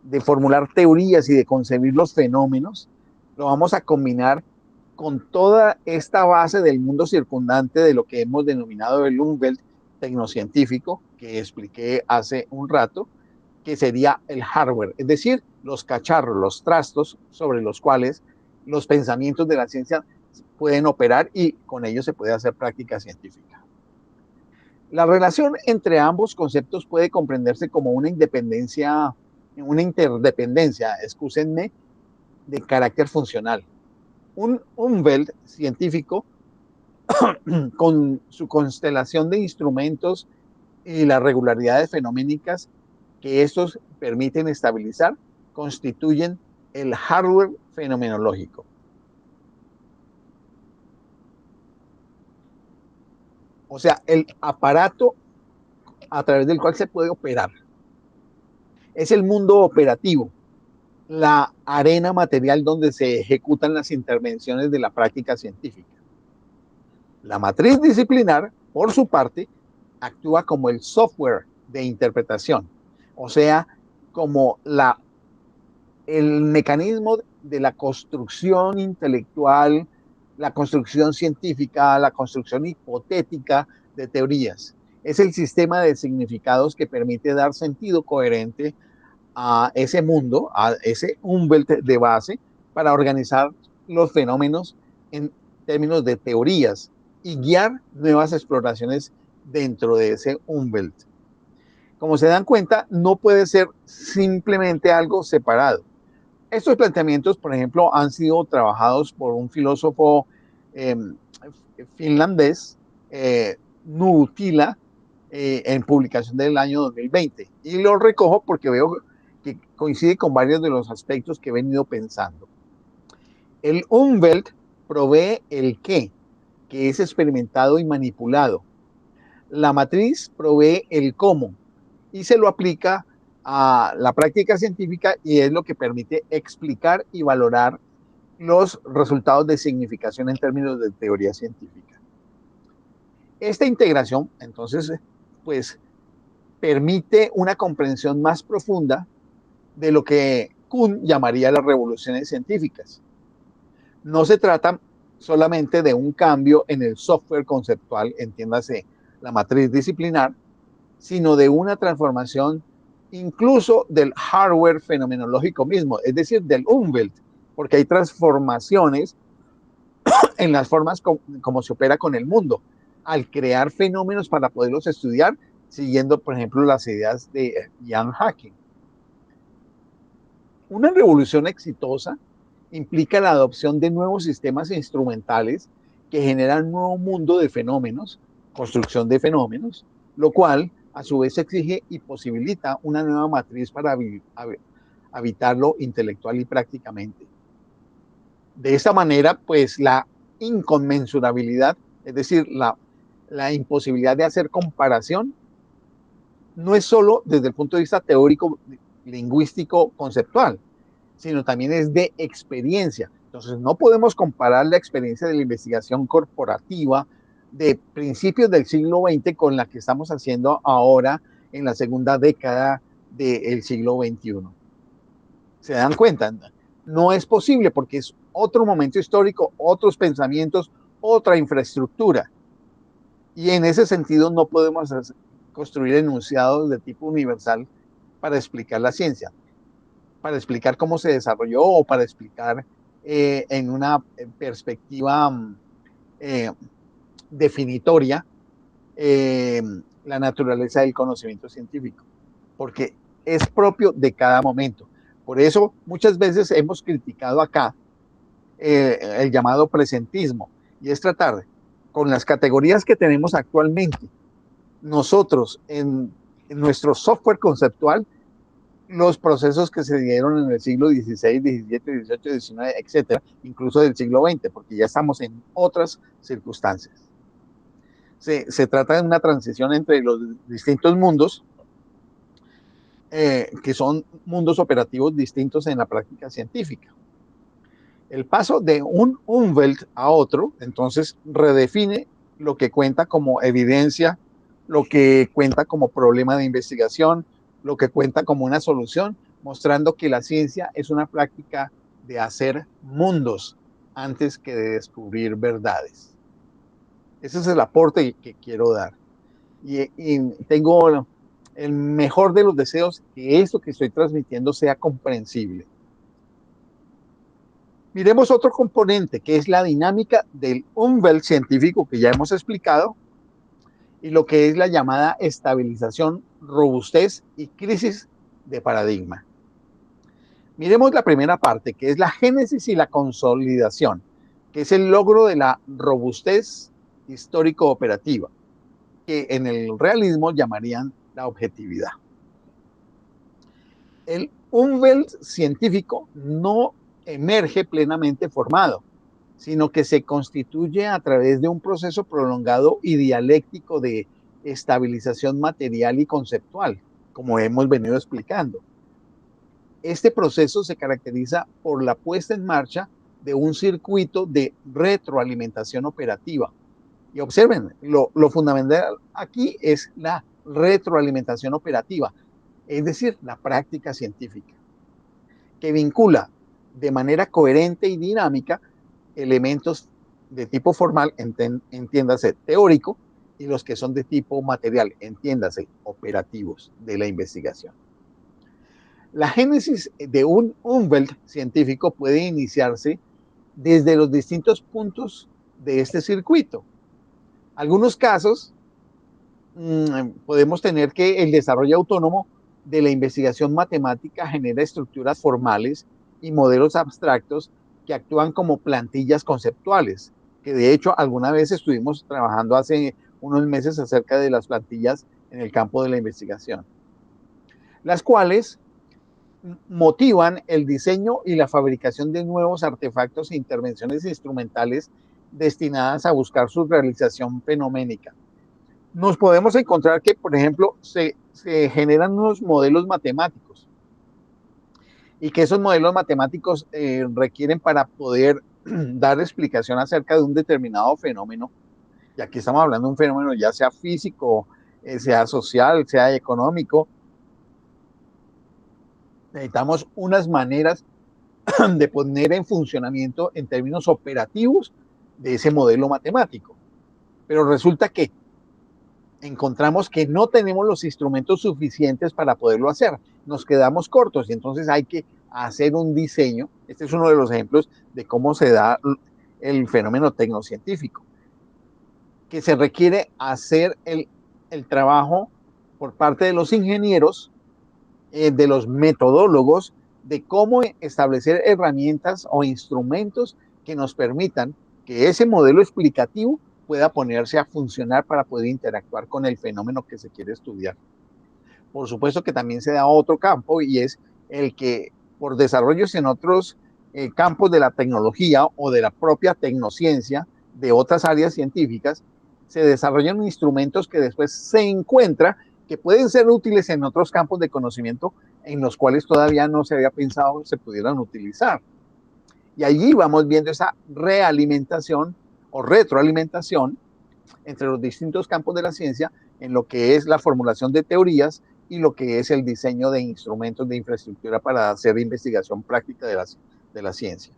B: de formular teorías y de concebir los fenómenos, lo vamos a combinar con toda esta base del mundo circundante de lo que hemos denominado el Umwelt tecnocientífico, que expliqué hace un rato, que sería el hardware, es decir, los cacharros, los trastos sobre los cuales los pensamientos de la ciencia pueden operar y con ellos se puede hacer práctica científica. La relación entre ambos conceptos puede comprenderse como una interdependencia, excúsenme, de carácter funcional. Un Umwelt científico con su constelación de instrumentos y las regularidades fenoménicas que estos permiten estabilizar, constituyen el hardware fenomenológico. O sea, el aparato a través del cual se puede operar. Es el mundo operativo, la arena material donde se ejecutan las intervenciones de la práctica científica. La matriz disciplinar, por su parte, actúa como el software de interpretación, o sea, como el mecanismo de la construcción intelectual, la construcción científica, la construcción hipotética de teorías. Es el sistema de significados que permite dar sentido coherente a ese mundo, a ese Umwelt de base, para organizar los fenómenos en términos de teorías y guiar nuevas exploraciones dentro de ese Umwelt. Como se dan cuenta, no puede ser simplemente algo separado. Estos planteamientos, por ejemplo, han sido trabajados por un filósofo eh, finlandés, Nuutila, en publicación del año 2020. Y lo recojo porque veo que coincide con varios de los aspectos que he venido pensando. El Umwelt provee el qué, que es experimentado y manipulado. La matriz provee el cómo y se lo aplica a la práctica científica y es lo que permite explicar y valorar los resultados de significación en términos de teoría científica. Esta integración, entonces, pues permite una comprensión más profunda de lo que Kuhn llamaría las revoluciones científicas. No se trata solamente de un cambio en el software conceptual, entiéndase la matriz disciplinar, sino de una transformación incluso del hardware fenomenológico mismo, es decir, del Umwelt, porque hay transformaciones en las formas como se opera con el mundo, al crear fenómenos para poderlos estudiar, siguiendo, por ejemplo, las ideas de Jan Hacking. Una revolución exitosa implica la adopción de nuevos sistemas instrumentales que generan un nuevo mundo de fenómenos, construcción de fenómenos, lo cual a su vez exige y posibilita una nueva matriz para habitarlo intelectual y prácticamente. De esta manera, pues la inconmensurabilidad, es decir, la imposibilidad de hacer comparación, no es solo desde el punto de vista teórico, lingüístico, conceptual, sino también es de experiencia. Entonces, no podemos comparar la experiencia de la investigación corporativa de principios del siglo XX con la que estamos haciendo ahora en la segunda década del siglo XXI. ¿Se dan cuenta? No es posible porque es otro momento histórico, otros pensamientos, otra infraestructura. Y en ese sentido no podemos construir enunciados de tipo universal para explicar la ciencia, para explicar cómo se desarrolló o para explicar en una perspectiva definitoria la naturaleza del conocimiento científico. porque es propio de cada momento. Por eso muchas veces hemos criticado acá el llamado presentismo, y es tratar con las categorías que tenemos actualmente, nosotros en nuestro software conceptual, los procesos que se dieron en el siglo XVI, XVII, XVIII, XIX, etcétera, incluso del siglo XX, porque ya estamos en otras circunstancias. Se trata de una transición entre los distintos mundos, que son mundos operativos distintos en la práctica científica. El paso de un Umwelt a otro, entonces, redefine lo que cuenta como evidencia, lo que cuenta como problema de investigación, lo que cuenta como una solución, mostrando que la ciencia es una práctica de hacer mundos antes que de descubrir verdades. Ese es el aporte que quiero dar. Y tengo el mejor de los deseos que esto que estoy transmitiendo sea comprensible. Miremos otro componente, que es la dinámica del Umwelt científico que ya hemos explicado, y lo que es la llamada estabilización, robustez y crisis de paradigma. Miremos la primera parte, que es la génesis y la consolidación, que es el logro de la robustez histórico-operativa, que en el realismo llamarían la objetividad. El Umwelt científico no emerge plenamente formado, sino que se constituye a través de un proceso prolongado y dialéctico de estabilización material y conceptual, como hemos venido explicando. Este proceso se caracteriza por la puesta en marcha de un circuito de retroalimentación operativa. Y observen, lo fundamental aquí es la retroalimentación operativa, es decir, la práctica científica, que vincula de manera coherente y dinámica elementos de tipo formal, entiéndase teórico, y los que son de tipo material, entiéndase operativos de la investigación. La génesis de un Umwelt científico puede iniciarse desde los distintos puntos de este circuito. Algunos casos podemos tener que el desarrollo autónomo de la investigación matemática genera estructuras formales y modelos abstractos que actúan como plantillas conceptuales, que de hecho alguna vez estuvimos trabajando hace unos meses acerca de las plantillas en el campo de la investigación, las cuales motivan el diseño y la fabricación de nuevos artefactos e intervenciones instrumentales destinadas a buscar su realización fenoménica. Nos podemos encontrar que, por ejemplo, se generan unos modelos matemáticos y que esos modelos matemáticos requieren para poder dar explicación acerca de un determinado fenómeno. Y aquí estamos hablando de un fenómeno ya sea físico, sea social, sea económico. Necesitamos unas maneras de poner en funcionamiento en términos operativos de ese modelo matemático. Pero resulta que encontramos que no tenemos los instrumentos suficientes para poderlo hacer. Nos quedamos cortos y entonces hay que hacer un diseño. Este es uno de los ejemplos de cómo se da el fenómeno tecnocientífico, que se requiere hacer el trabajo por parte de los ingenieros, de los metodólogos, de cómo establecer herramientas o instrumentos que nos permitan que ese modelo explicativo pueda ponerse a funcionar para poder interactuar con el fenómeno que se quiere estudiar. Por supuesto que también se da otro campo y es el que por desarrollos en otros campos de la tecnología o de la propia tecnociencia de otras áreas científicas, se desarrollan instrumentos que después se encuentra que pueden ser útiles en otros campos de conocimiento en los cuales todavía no se había pensado se pudieran utilizar. Y allí vamos viendo esa realimentación o retroalimentación entre los distintos campos de la ciencia en lo que es la formulación de teorías y lo que es el diseño de instrumentos de infraestructura para hacer investigación práctica de la ciencia.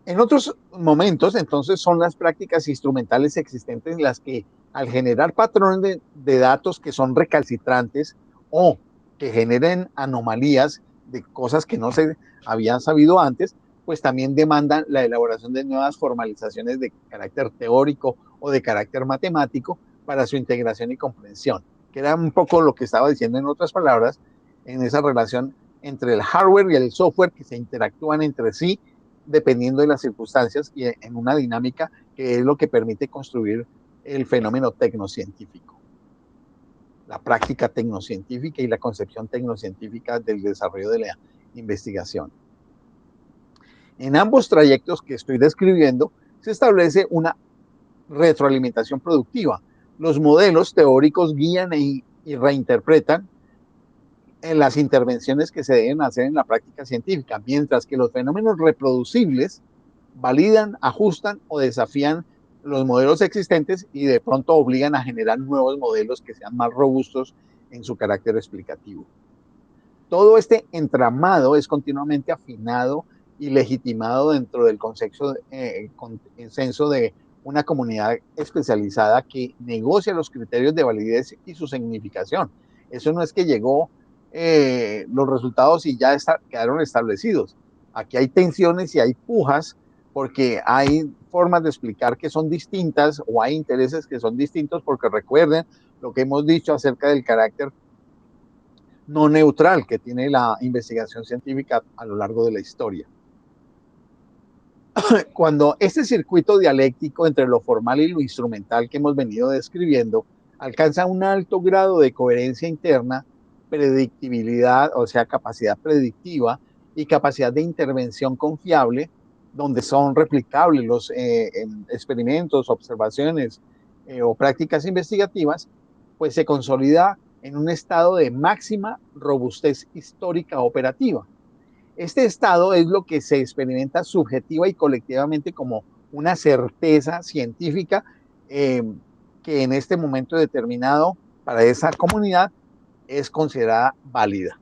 B: En otros momentos, entonces, son las prácticas instrumentales existentes las que, al generar patrones de datos que son recalcitrantes o que generen anomalías de cosas que no se habían sabido antes, pues también demandan la elaboración de nuevas formalizaciones de carácter teórico o de carácter matemático para su integración y comprensión. que era un poco lo que estaba diciendo en otras palabras, en esa relación entre el hardware y el software que se interactúan entre sí dependiendo de las circunstancias y en una dinámica que es lo que permite construir el fenómeno tecnocientífico, la práctica tecnocientífica y la concepción tecnocientífica del desarrollo de la investigación. En ambos trayectos que estoy describiendo se establece una retroalimentación productiva. Los modelos teóricos guían y reinterpretan en las intervenciones que se deben hacer en la práctica científica, mientras que los fenómenos reproducibles validan, ajustan o desafían los modelos existentes y de pronto obligan a generar nuevos modelos que sean más robustos en su carácter explicativo. Todo este entramado es continuamente afinado y legitimado dentro del consenso de una comunidad especializada que negocia los criterios de validez y su significación. Eso no es que llegó los resultados y ya quedaron establecidos. Aquí hay tensiones y hay pujas porque hay formas de explicar que son distintas o hay intereses que son distintos, porque recuerden lo que hemos dicho acerca del carácter no neutral que tiene la investigación científica a lo largo de la historia. Cuando este circuito dialéctico entre lo formal y lo instrumental que hemos venido describiendo alcanza un alto grado de coherencia interna, predictibilidad, o sea, capacidad predictiva y capacidad de intervención confiable, donde son replicables los experimentos, observaciones o prácticas investigativas, pues se consolida en un estado de máxima robustez histórica operativa. Este estado es lo que se experimenta subjetiva y colectivamente como una certeza científica que en este momento determinado para esa comunidad es considerada válida,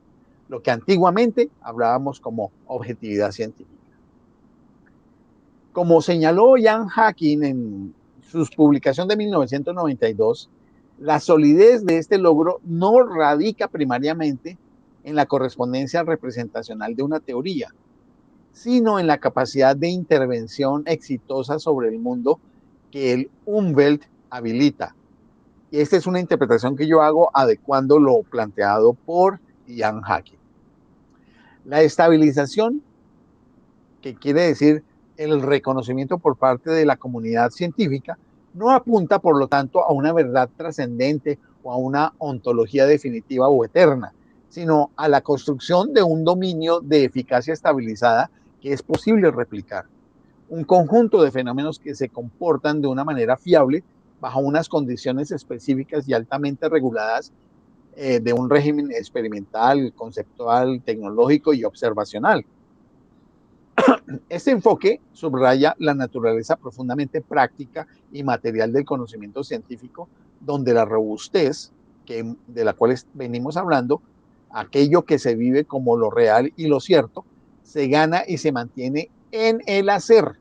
B: lo que antiguamente hablábamos como objetividad científica. Como señaló Ian Hacking en su publicación de 1992, la solidez de este logro no radica primariamente en la correspondencia representacional de una teoría, sino en la capacidad de intervención exitosa sobre el mundo que el Umwelt habilita. Y esta es una interpretación que yo hago adecuando lo planteado por Ian Hacking. La estabilización, que quiere decir el reconocimiento por parte de la comunidad científica, no apunta, por lo tanto, a una verdad trascendente o a una ontología definitiva o eterna, sino a la construcción de un dominio de eficacia estabilizada que es posible replicar. Un conjunto de fenómenos que se comportan de una manera fiable bajo unas condiciones específicas y altamente reguladas de un régimen experimental, conceptual, tecnológico y observacional. Este enfoque subraya la naturaleza profundamente práctica y material del conocimiento científico, donde la robustez, de la cual venimos hablando, aquello que se vive como lo real y lo cierto, se gana y se mantiene en el hacer,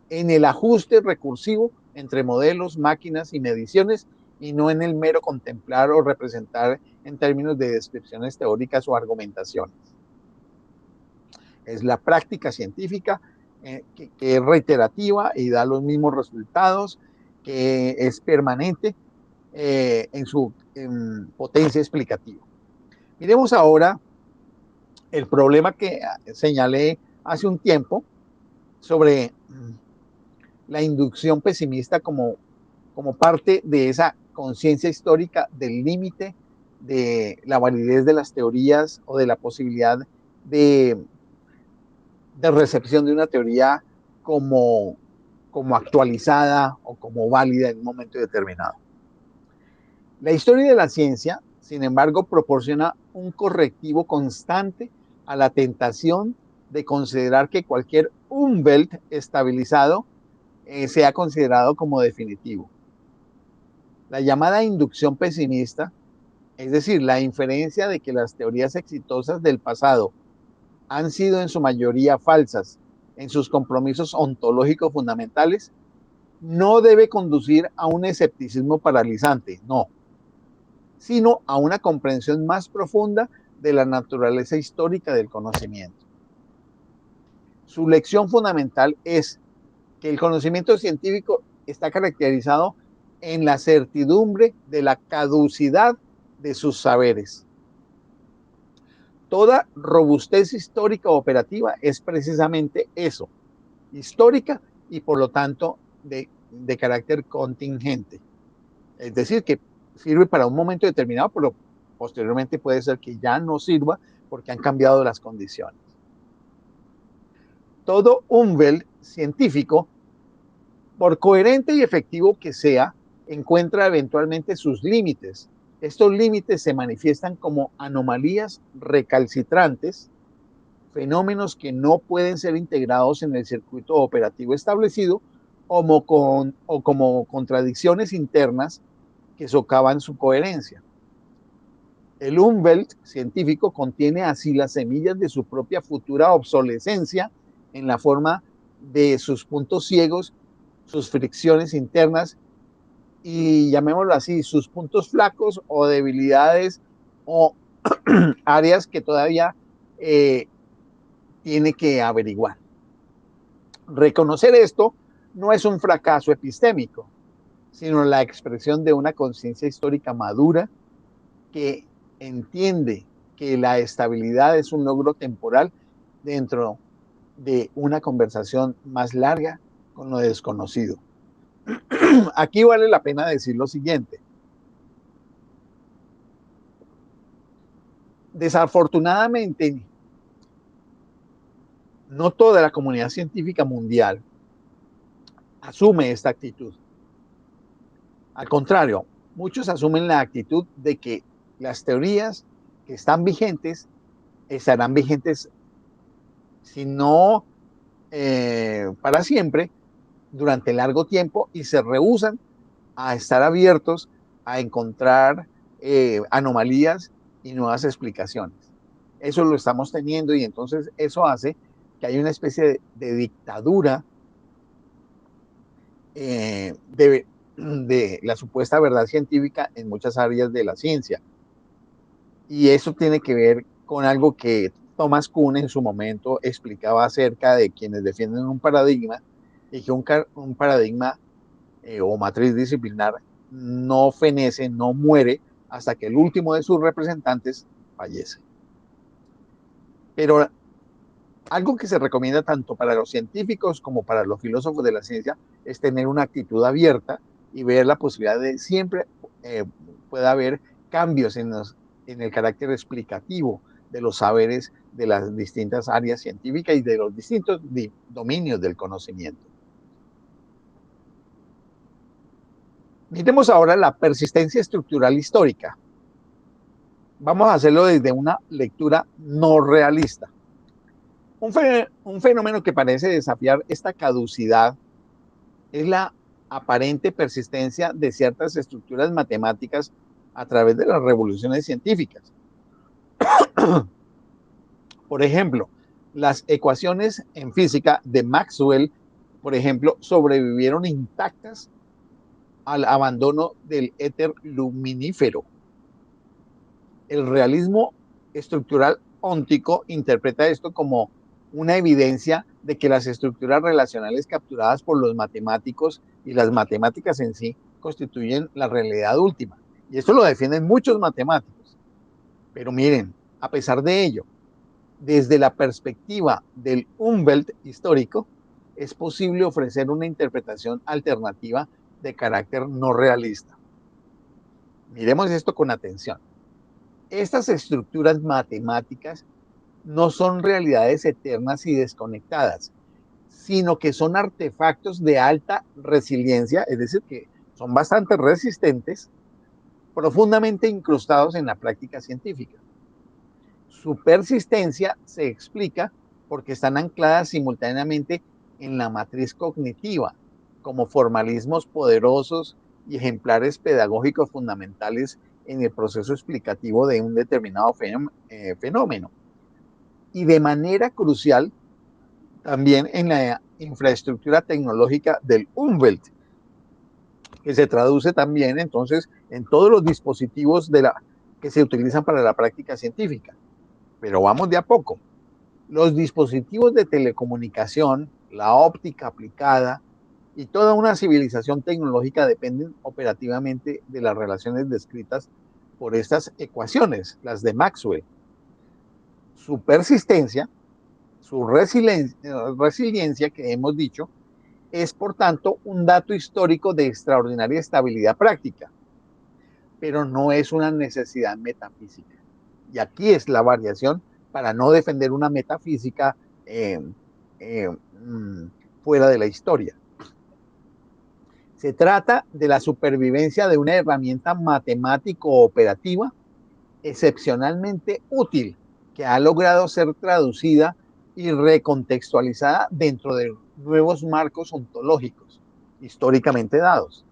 B: en el ajuste recursivo entre modelos, máquinas y mediciones, y no en el mero contemplar o representar en términos de descripciones teóricas o argumentaciones. Es la práctica científica que es reiterativa y da los mismos resultados, que es permanente en su potencia explicativa. Miremos ahora el problema que señalé hace un tiempo sobre la inducción pesimista como parte de esa conciencia histórica del límite de la validez de las teorías o de la posibilidad de recepción de una teoría como actualizada o como válida en un momento determinado. La historia de la ciencia, sin embargo, proporciona un correctivo constante a la tentación de considerar que cualquier Umwelt estabilizado sea considerado como definitivo. La llamada inducción pesimista, es decir, la inferencia de que las teorías exitosas del pasado han sido en su mayoría falsas en sus compromisos ontológicos fundamentales, no debe conducir a un escepticismo paralizante, no, sino a una comprensión más profunda de la naturaleza histórica del conocimiento. Su lección fundamental es que el conocimiento científico está caracterizado en la certidumbre de la caducidad de sus saberes. Toda robustez histórica o operativa es precisamente eso, histórica y por lo tanto de carácter contingente. Es decir, que sirve para un momento determinado, pero posteriormente puede ser que ya no sirva porque han cambiado las condiciones. Todo Umwelt científico, por coherente y efectivo que sea, encuentra eventualmente sus límites. Estos límites se manifiestan como anomalías recalcitrantes, fenómenos que no pueden ser integrados en el circuito operativo establecido o como contradicciones internas que socavan su coherencia. El Umwelt científico contiene así las semillas de su propia futura obsolescencia en la forma de sus puntos ciegos, sus fricciones internas y, llamémoslo así, sus puntos flacos o debilidades o áreas que todavía tiene que averiguar. Reconocer esto no es un fracaso epistémico, sino la expresión de una conciencia histórica madura que entiende que la estabilidad es un logro temporal dentro de una conversación más larga con lo desconocido. Aquí vale la pena decir lo siguiente. Desafortunadamente, no toda la comunidad científica mundial asume esta actitud. Al contrario, muchos asumen la actitud de que las teorías que están vigentes estarán vigentes, si no para siempre, durante largo tiempo, y se rehúsan a estar abiertos a encontrar anomalías y nuevas explicaciones. Eso lo estamos teniendo y entonces eso hace que haya una especie de dictadura de la supuesta verdad científica en muchas áreas de la ciencia. Y eso tiene que ver con algo que Thomas Kuhn en su momento explicaba acerca de quienes defienden un paradigma y que un paradigma o matriz disciplinar no fenece, no muere hasta que el último de sus representantes fallece. Pero algo que se recomienda tanto para los científicos como para los filósofos de la ciencia es tener una actitud abierta y ver la posibilidad de siempre pueda haber cambios en el carácter explicativo de los saberes de las distintas áreas científicas y de los distintos dominios del conocimiento. Miremos ahora la persistencia estructural histórica. Vamos a hacerlo desde una lectura no realista. Un fenómeno que parece desafiar esta caducidad es la aparente persistencia de ciertas estructuras matemáticas a través de las revoluciones científicas. Por ejemplo, las ecuaciones en física de Maxwell, por ejemplo, sobrevivieron intactas al abandono del éter luminífero. El realismo estructural óntico interpreta esto como una evidencia de que las estructuras relacionales capturadas por los matemáticos y las matemáticas en sí constituyen la realidad última. Y esto lo defienden muchos matemáticos. Pero miren, a pesar de ello, desde la perspectiva del Umwelt histórico, es posible ofrecer una interpretación alternativa de carácter no realista. Miremos esto con atención. Estas estructuras matemáticas no son realidades eternas y desconectadas, sino que son artefactos de alta resiliencia, es decir, que son bastante resistentes, profundamente incrustados en la práctica científica. Su persistencia se explica porque están ancladas simultáneamente en la matriz cognitiva, como formalismos poderosos y ejemplares pedagógicos fundamentales en el proceso explicativo de un determinado fenómeno. Y de manera crucial también en la infraestructura tecnológica del Umwelt, que se traduce también entonces en todos los dispositivos que se utilizan para la práctica científica. Pero vamos de a poco. Los dispositivos de telecomunicación, la óptica aplicada y toda una civilización tecnológica dependen operativamente de las relaciones descritas por estas ecuaciones, las de Maxwell. Su persistencia, su resiliencia que hemos dicho, es por tanto un dato histórico de extraordinaria estabilidad práctica, pero no es una necesidad metafísica. Y aquí es la variación para no defender una metafísica eh, eh, fuera de la historia. Se trata de la supervivencia de una herramienta matemático-operativa excepcionalmente útil que ha logrado ser traducida y recontextualizada dentro de nuevos marcos ontológicos históricamente dados,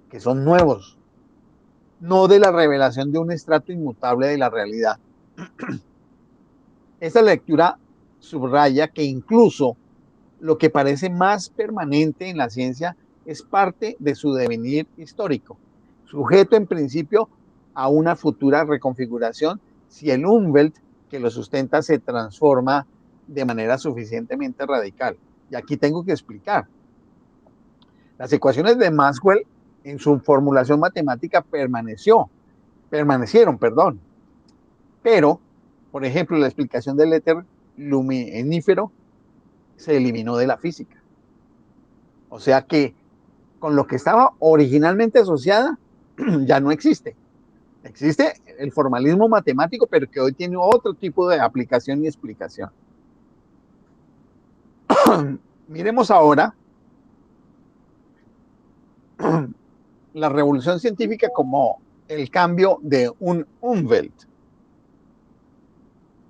B: que son nuevos, no de la revelación de un estrato inmutable de la realidad. Esta lectura subraya que incluso lo que parece más permanente en la ciencia es parte de su devenir histórico, sujeto en principio a una futura reconfiguración si el Umwelt que lo sustenta se transforma de manera suficientemente radical. Y aquí tengo que explicar. Las ecuaciones de Maxwell en su formulación matemática permanecieron, pero, por ejemplo, la explicación del éter luminífero se eliminó de la física. O sea que con lo que estaba originalmente asociada ya no existe. Existe el formalismo matemático, pero que hoy tiene otro tipo de aplicación y explicación. Miremos ahora la revolución científica como el cambio de un Umwelt.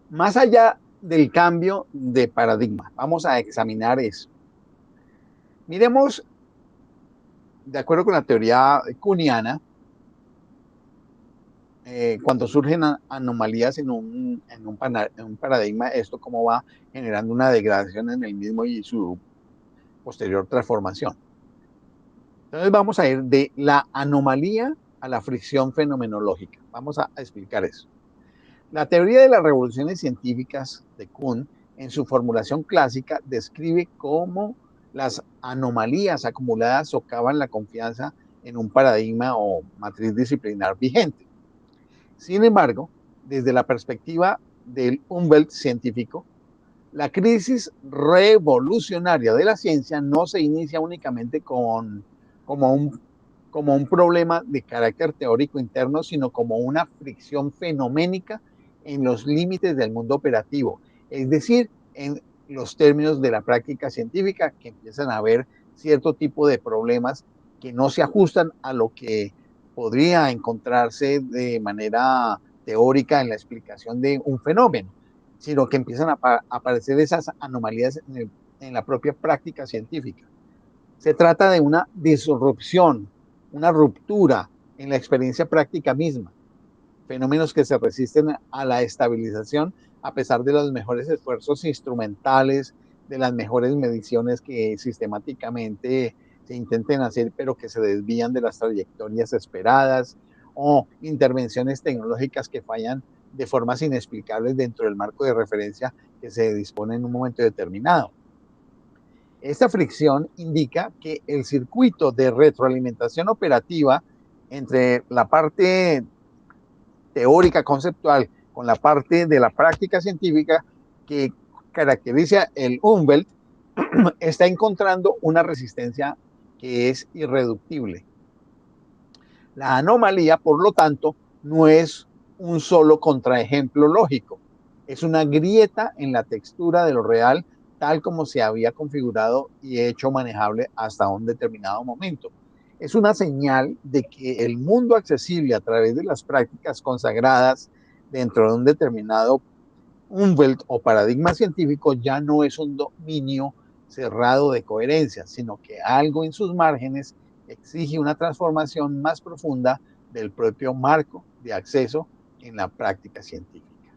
B: Más allá del cambio de paradigma, vamos a examinar eso. Miremos, de acuerdo con la teoría kuhniana, cuando surgen anomalías en un paradigma, esto cómo va generando una degradación en el mismo y su posterior transformación. Entonces vamos a ir de la anomalía a la fricción fenomenológica. Vamos a explicar eso. La teoría de las revoluciones científicas de Kuhn, en su formulación clásica, describe cómo las anomalías acumuladas socavan la confianza en un paradigma o matriz disciplinar vigente. Sin embargo, desde la perspectiva del Umwelt científico, la crisis revolucionaria de la ciencia no se inicia únicamente como un problema de carácter teórico interno, sino como una fricción fenoménica en los límites del mundo operativo, es decir, en los términos de la práctica científica, que empiezan a haber cierto tipo de problemas que no se ajustan a lo que podría encontrarse de manera teórica en la explicación de un fenómeno, sino que empiezan a aparecer esas anomalías en la propia práctica científica. Se trata de una disrupción, una ruptura en la experiencia práctica misma, fenómenos que se resisten a la estabilización a pesar de los mejores esfuerzos instrumentales, de las mejores mediciones que sistemáticamente se intenten hacer, pero que se desvían de las trayectorias esperadas, o intervenciones tecnológicas que fallan de formas inexplicables dentro del marco de referencia que se dispone en un momento determinado. Esta fricción indica que el circuito de retroalimentación operativa entre la parte teórica conceptual con la parte de la práctica científica que caracteriza el Umwelt está encontrando una resistencia que es irreductible. La anomalía, por lo tanto, no es un solo contraejemplo lógico, es una grieta en la textura de lo real tal como se había configurado y hecho manejable hasta un determinado momento. Es una señal de que el mundo accesible a través de las prácticas consagradas dentro de un determinado Umwelt o paradigma científico ya no es un dominio cerrado de coherencia, sino que algo en sus márgenes exige una transformación más profunda del propio marco de acceso en la práctica científica.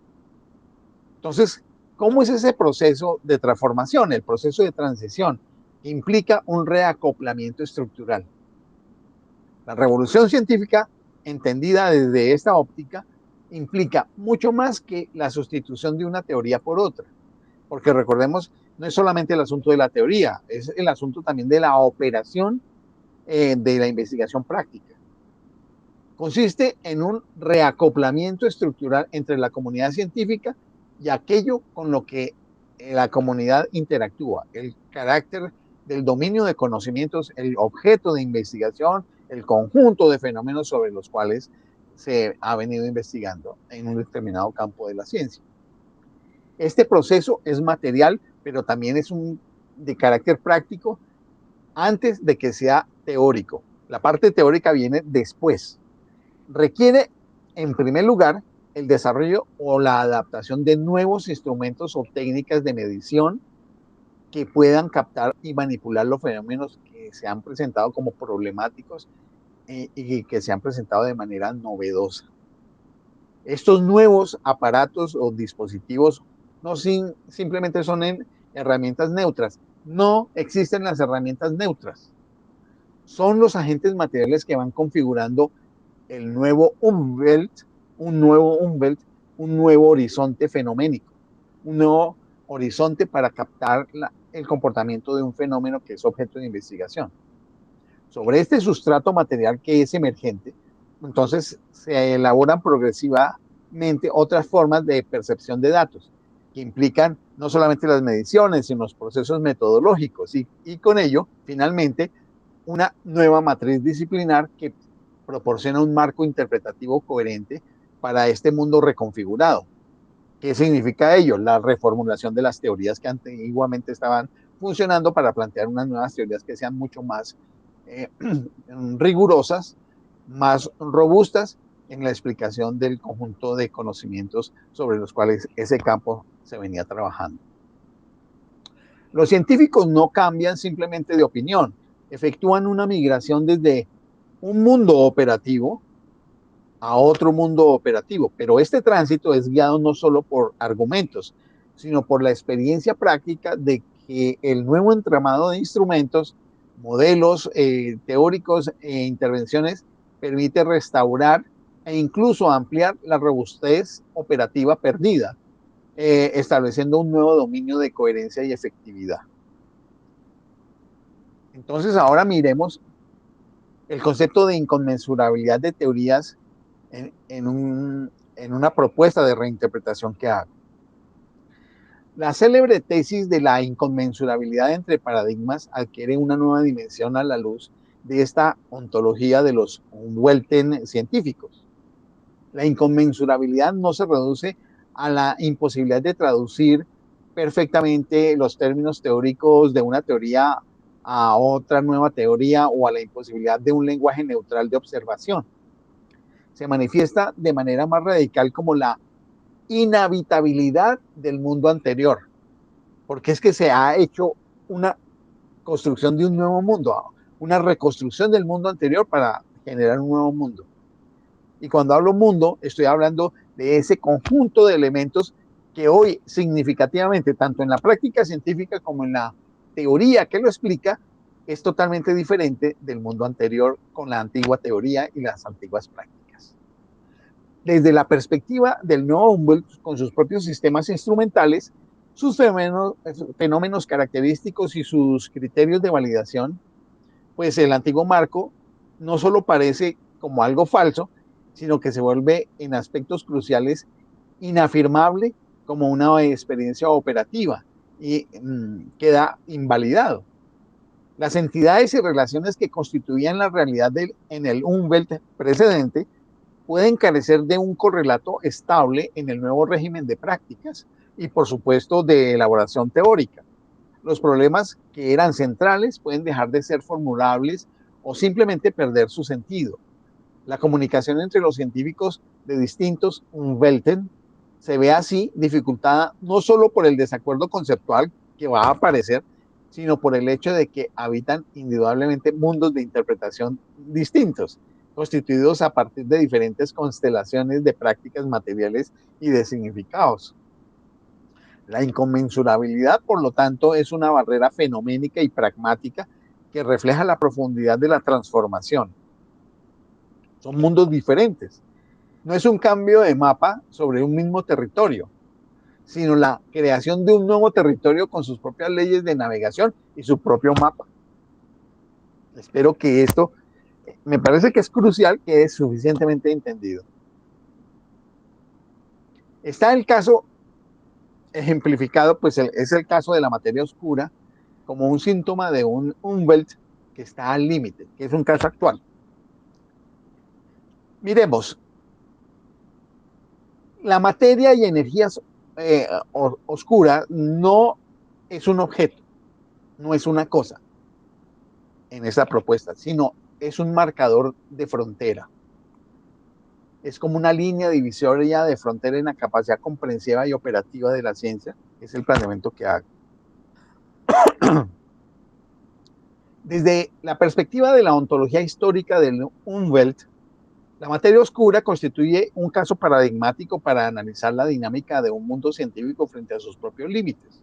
B: Entonces, ¿cómo es ese proceso de transformación, el proceso de transición? Que implica un reacoplamiento estructural. La revolución científica, entendida desde esta óptica, implica mucho más que la sustitución de una teoría por otra. Porque recordemos, no es solamente el asunto de la teoría, es el asunto también de la operación de la investigación práctica. Consiste en un reacoplamiento estructural entre la comunidad científica y aquello con lo que la comunidad interactúa, el carácter del dominio de conocimientos, el objeto de investigación, el conjunto de fenómenos sobre los cuales se ha venido investigando en un determinado campo de la ciencia. Este proceso es material, pero también es de carácter práctico antes de que sea teórico. La parte teórica viene después. Requiere, en primer lugar, el desarrollo o la adaptación de nuevos instrumentos o técnicas de medición que puedan captar y manipular los fenómenos que se han presentado como problemáticos y que se han presentado de manera novedosa. Estos nuevos aparatos o dispositivos no simplemente son herramientas neutras. No existen las herramientas neutras. Son los agentes materiales que van configurando el nuevo Umwelt, un nuevo horizonte fenoménico, un nuevo horizonte para captar el comportamiento de un fenómeno que es objeto de investigación. Sobre este sustrato material que es emergente, entonces se elaboran progresivamente otras formas de percepción de datos que implican no solamente las mediciones, sino los procesos metodológicos y con ello, finalmente, una nueva matriz disciplinar que proporciona un marco interpretativo coherente para este mundo reconfigurado. ¿Qué significa ello? La reformulación de las teorías que antiguamente estaban funcionando para plantear unas nuevas teorías que sean mucho más rigurosas, más robustas en la explicación del conjunto de conocimientos sobre los cuales ese campo se venía trabajando. Los científicos no cambian simplemente de opinión, efectúan una migración desde un mundo operativo a otro mundo operativo, pero este tránsito es guiado no solo por argumentos, sino por la experiencia práctica de que el nuevo entramado de instrumentos, modelos teóricos e intervenciones permite restaurar e incluso ampliar la robustez operativa perdida, estableciendo un nuevo dominio de coherencia y efectividad. Entonces ahora miremos el concepto de inconmensurabilidad de teorías en una propuesta de reinterpretación que hago. La célebre tesis de la inconmensurabilidad entre paradigmas adquiere una nueva dimensión a la luz de esta ontología de los Welten científicos. La inconmensurabilidad no se reduce a la imposibilidad de traducir perfectamente los términos teóricos de una teoría a otra nueva teoría o a la imposibilidad de un lenguaje neutral de observación. Se manifiesta de manera más radical como la inhabitabilidad del mundo anterior, porque es que se ha hecho una construcción de un nuevo mundo, una reconstrucción del mundo anterior para generar un nuevo mundo. Y cuando hablo mundo, estoy hablando de ese conjunto de elementos que hoy significativamente, tanto en la práctica científica como en la teoría que lo explica, es totalmente diferente del mundo anterior con la antigua teoría y las antiguas prácticas. Desde la perspectiva del nuevo Humboldt, con sus propios sistemas instrumentales, sus fenómenos característicos y sus criterios de validación, pues el antiguo marco no solo parece como algo falso, sino que se vuelve en aspectos cruciales inafirmable como una experiencia operativa y queda invalidado. Las entidades y relaciones que constituían la realidad en el Humboldt precedente pueden carecer de un correlato estable en el nuevo régimen de prácticas y, por supuesto, de elaboración teórica. Los problemas que eran centrales pueden dejar de ser formulables o simplemente perder su sentido. La comunicación entre los científicos de distintos Welten se ve así dificultada no solo por el desacuerdo conceptual que va a aparecer, sino por el hecho de que habitan indudablemente mundos de interpretación distintos, constituidos a partir de diferentes constelaciones de prácticas materiales y de significados. La inconmensurabilidad, por lo tanto, es una barrera fenoménica y pragmática que refleja la profundidad de la transformación. Son mundos diferentes. No es un cambio de mapa sobre un mismo territorio, sino la creación de un nuevo territorio con sus propias leyes de navegación y su propio mapa. Espero que esto me parece que es crucial que es suficientemente entendido. Está el caso ejemplificado, pues es el caso de la materia oscura como un síntoma de un Umwelt que está al límite, que es un caso actual. Miremos, la materia y energía oscura no es un objeto, no es una cosa en esa propuesta, sino es un marcador de frontera. Es como una línea divisoria de frontera en la capacidad comprensiva y operativa de la ciencia, es el planteamiento que hago. Desde la perspectiva de la ontología histórica del Umwelt, la materia oscura constituye un caso paradigmático para analizar la dinámica de un mundo científico frente a sus propios límites.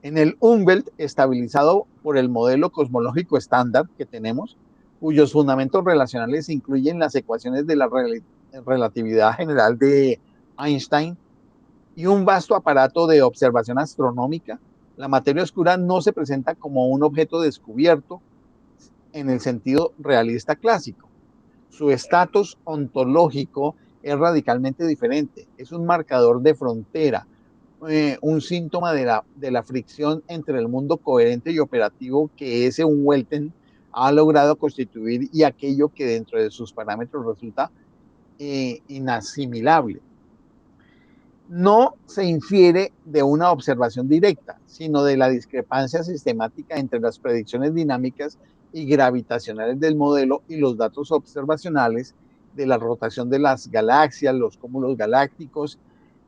B: En el Umwelt, estabilizado por el modelo cosmológico estándar que tenemos, cuyos fundamentos relacionales incluyen las ecuaciones de la relatividad general de Einstein y un vasto aparato de observación astronómica, la materia oscura no se presenta como un objeto descubierto en el sentido realista clásico. Su estatus ontológico es radicalmente diferente. Es un marcador de frontera, un síntoma de la fricción entre el mundo coherente y operativo que ese Welten ha logrado constituir y aquello que dentro de sus parámetros resulta inasimilable. No se infiere de una observación directa, sino de la discrepancia sistemática entre las predicciones dinámicas y gravitacionales del modelo y los datos observacionales de la rotación de las galaxias, los cúmulos galácticos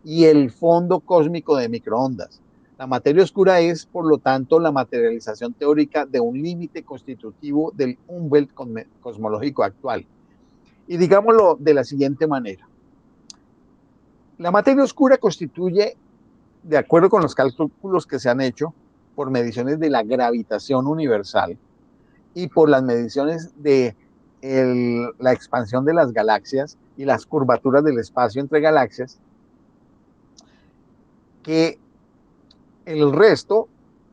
B: y el fondo cósmico de microondas. La materia oscura es, por lo tanto, la materialización teórica de un límite constitutivo del Umwelt cosmológico actual. Y digámoslo de la siguiente manera. La materia oscura constituye, de acuerdo con los cálculos que se han hecho por mediciones de la gravitación universal y por las mediciones de la expansión de las galaxias y las curvaturas del espacio entre galaxias, que el resto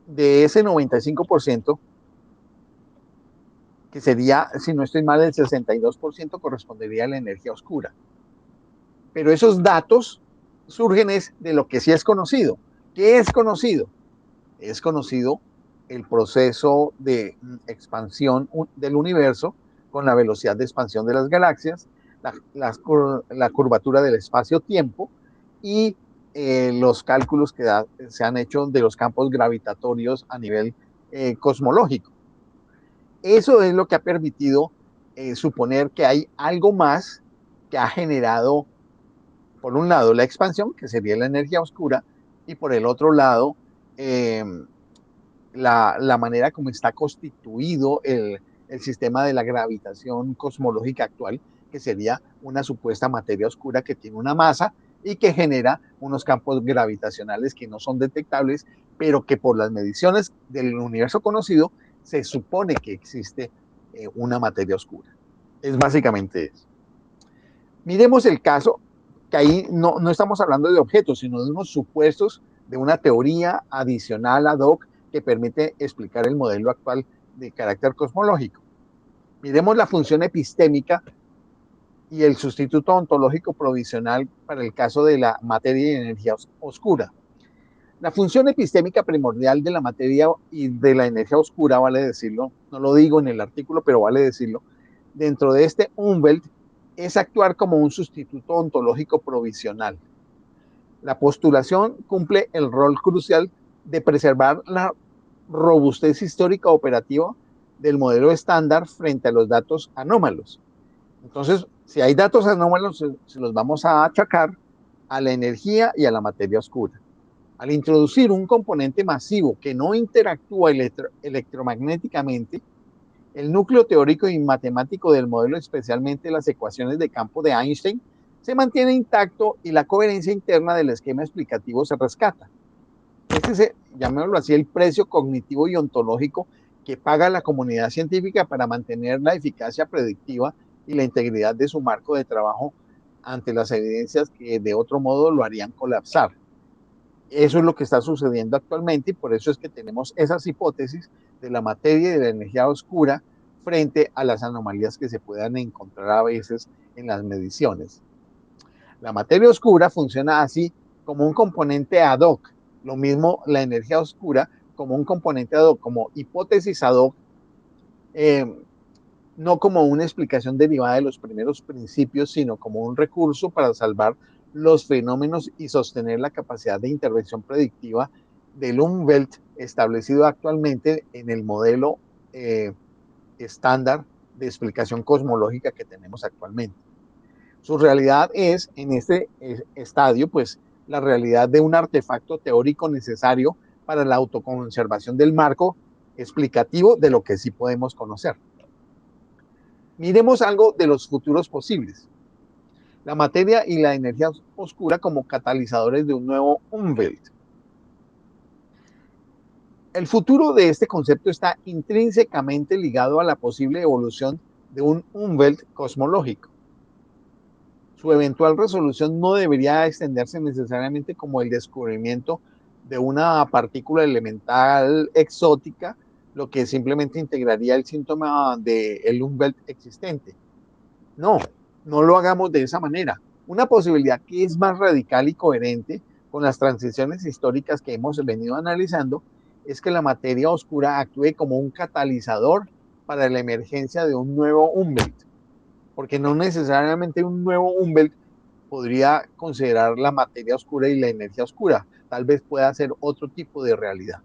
B: de ese 95%, que sería, si no estoy mal, el 62%, correspondería a la energía oscura. Pero esos datos surgen de lo que sí es conocido. ¿Qué es conocido? Es conocido el proceso de expansión del universo con la velocidad de expansión de las galaxias, la curvatura del espacio-tiempo y los cálculos que se han hecho de los campos gravitatorios a nivel cosmológico. Eso es lo que ha permitido suponer que hay algo más que ha generado, por un lado, la expansión, que sería la energía oscura, y por el otro lado, la manera como está constituido el sistema de la gravitación cosmológica actual, que sería una supuesta materia oscura que tiene una masa y que genera unos campos gravitacionales que no son detectables, pero que por las mediciones del universo conocido se supone que existe una materia oscura. Es básicamente eso. Miremos el caso, que ahí no estamos hablando de objetos, sino de unos supuestos de una teoría adicional ad hoc que permite explicar el modelo actual de carácter cosmológico. Miremos la función epistémica y el sustituto ontológico provisional para el caso de la materia y energía oscura. La función epistémica primordial de la materia y de la energía oscura, vale decirlo, no lo digo en el artículo, pero vale decirlo, dentro de este Umwelt es actuar como un sustituto ontológico provisional. La postulación cumple el rol crucial de preservar la robustez histórica operativa del modelo estándar frente a los datos anómalos. Entonces, si hay datos anómalos, se los vamos a achacar a la energía y a la materia oscura. Al introducir un componente masivo que no interactúa electromagnéticamente, el núcleo teórico y matemático del modelo, especialmente las ecuaciones de campo de Einstein, se mantiene intacto y la coherencia interna del esquema explicativo se rescata. Este es, llamémoslo así, el precio cognitivo y ontológico que paga la comunidad científica para mantener la eficacia predictiva y la integridad de su marco de trabajo ante las evidencias que de otro modo lo harían colapsar. Eso es lo que está sucediendo actualmente y por eso es que tenemos esas hipótesis de la materia y de la energía oscura frente a las anomalías que se puedan encontrar a veces en las mediciones. La materia oscura funciona así como un componente ad hoc, lo mismo la energía oscura como un componente ad hoc, como hipótesis ad hoc, no como una explicación derivada de los primeros principios, sino como un recurso para salvar los fenómenos y sostener la capacidad de intervención predictiva del Umwelt establecido actualmente en el modelo estándar de explicación cosmológica que tenemos actualmente. Su realidad es, en este estadio, pues la realidad de un artefacto teórico necesario para la autoconservación del marco explicativo de lo que sí podemos conocer. Miremos algo de los futuros posibles. La materia y la energía oscura como catalizadores de un nuevo Umwelt. El futuro de este concepto está intrínsecamente ligado a la posible evolución de un Umwelt cosmológico. Su eventual resolución no debería extenderse necesariamente como el descubrimiento de una partícula elemental exótica, lo que simplemente integraría el síntoma del Umwelt existente. No, no lo hagamos de esa manera. Una posibilidad que es más radical y coherente con las transiciones históricas que hemos venido analizando es que la materia oscura actúe como un catalizador para la emergencia de un nuevo Umwelt, porque no necesariamente un nuevo Umwelt podría considerar la materia oscura y la energía oscura. Tal vez pueda ser otro tipo de realidad.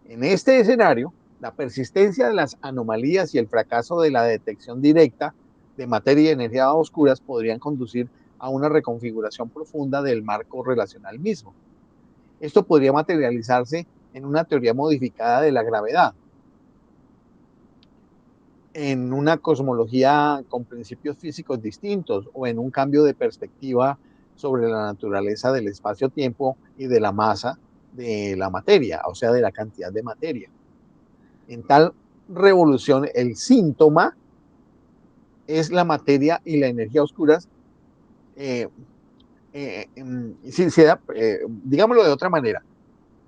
B: En este escenario, la persistencia de las anomalías y el fracaso de la detección directa de materia y energía oscuras podrían conducir a una reconfiguración profunda del marco relacional mismo. Esto podría materializarse en una teoría modificada de la gravedad, en una cosmología con principios físicos distintos o en un cambio de perspectiva sobre la naturaleza del espacio-tiempo y de la masa de la materia, o sea, de la cantidad de materia. En tal revolución, el síntoma es la materia y la energía oscuras. Digámoslo de otra manera,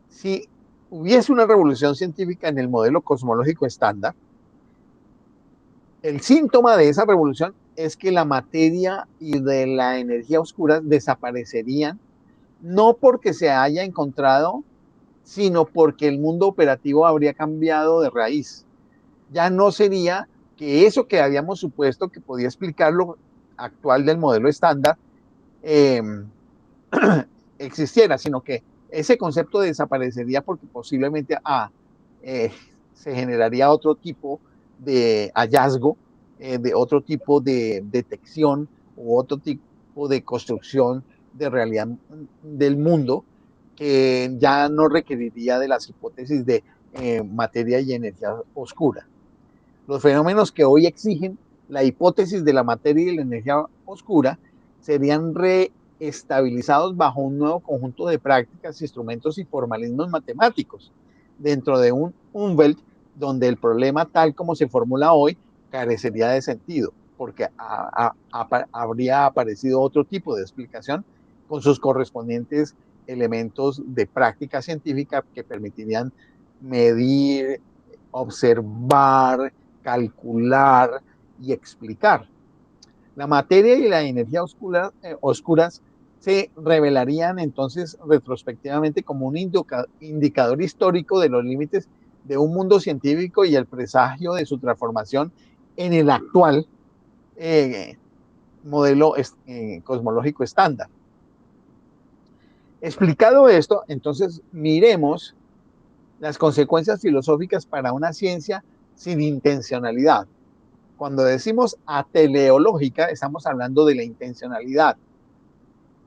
B: si hubiese una revolución científica en el modelo cosmológico estándar, el síntoma de esa revolución es que la materia y de la energía oscura desaparecerían, no porque se haya encontrado, sino porque el mundo operativo habría cambiado de raíz. Ya no sería que eso que habíamos supuesto que podía explicar lo actual del modelo estándar eh, existiera, sino que ese concepto desaparecería porque posiblemente se generaría otro tipo de hallazgo, de otro tipo de detección u otro tipo de construcción de realidad del mundo que ya no requeriría de las hipótesis de materia y energía oscura. Los fenómenos que hoy exigen la hipótesis de la materia y la energía oscura serían reestabilizados bajo un nuevo conjunto de prácticas, instrumentos y formalismos matemáticos, dentro de un Umwelt donde el problema tal como se formula hoy carecería de sentido, porque habría aparecido otro tipo de explicación con sus correspondientes elementos de práctica científica que permitirían medir, observar, calcular y explicar. La materia y la energía oscuras se revelarían entonces retrospectivamente como un indicador histórico de los límites de un mundo científico y el presagio de su transformación en el actual modelo cosmológico estándar. Explicado esto, entonces miremos las consecuencias filosóficas para una ciencia sin intencionalidad. Cuando decimos ateleológica, estamos hablando de la intencionalidad.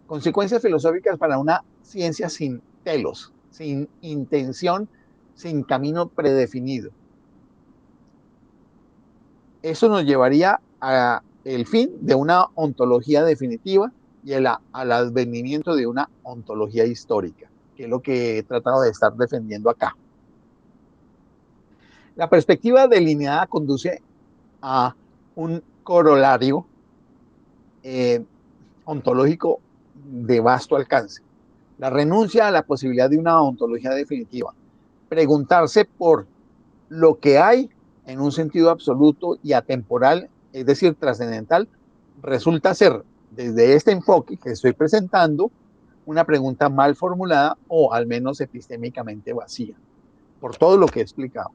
B: Consecuencias filosóficas para una ciencia sin telos, sin intención, sin camino predefinido. Eso nos llevaría al fin de una ontología definitiva y al advenimiento de una ontología histórica, que es lo que he tratado de estar defendiendo acá. La perspectiva delineada conduce a un corolario ontológico de vasto alcance. La renuncia a la posibilidad de una ontología definitiva. Preguntarse por lo que hay en un sentido absoluto y atemporal, es decir, trascendental, resulta ser, desde este enfoque que estoy presentando, una pregunta mal formulada o al menos epistémicamente vacía, por todo lo que he explicado.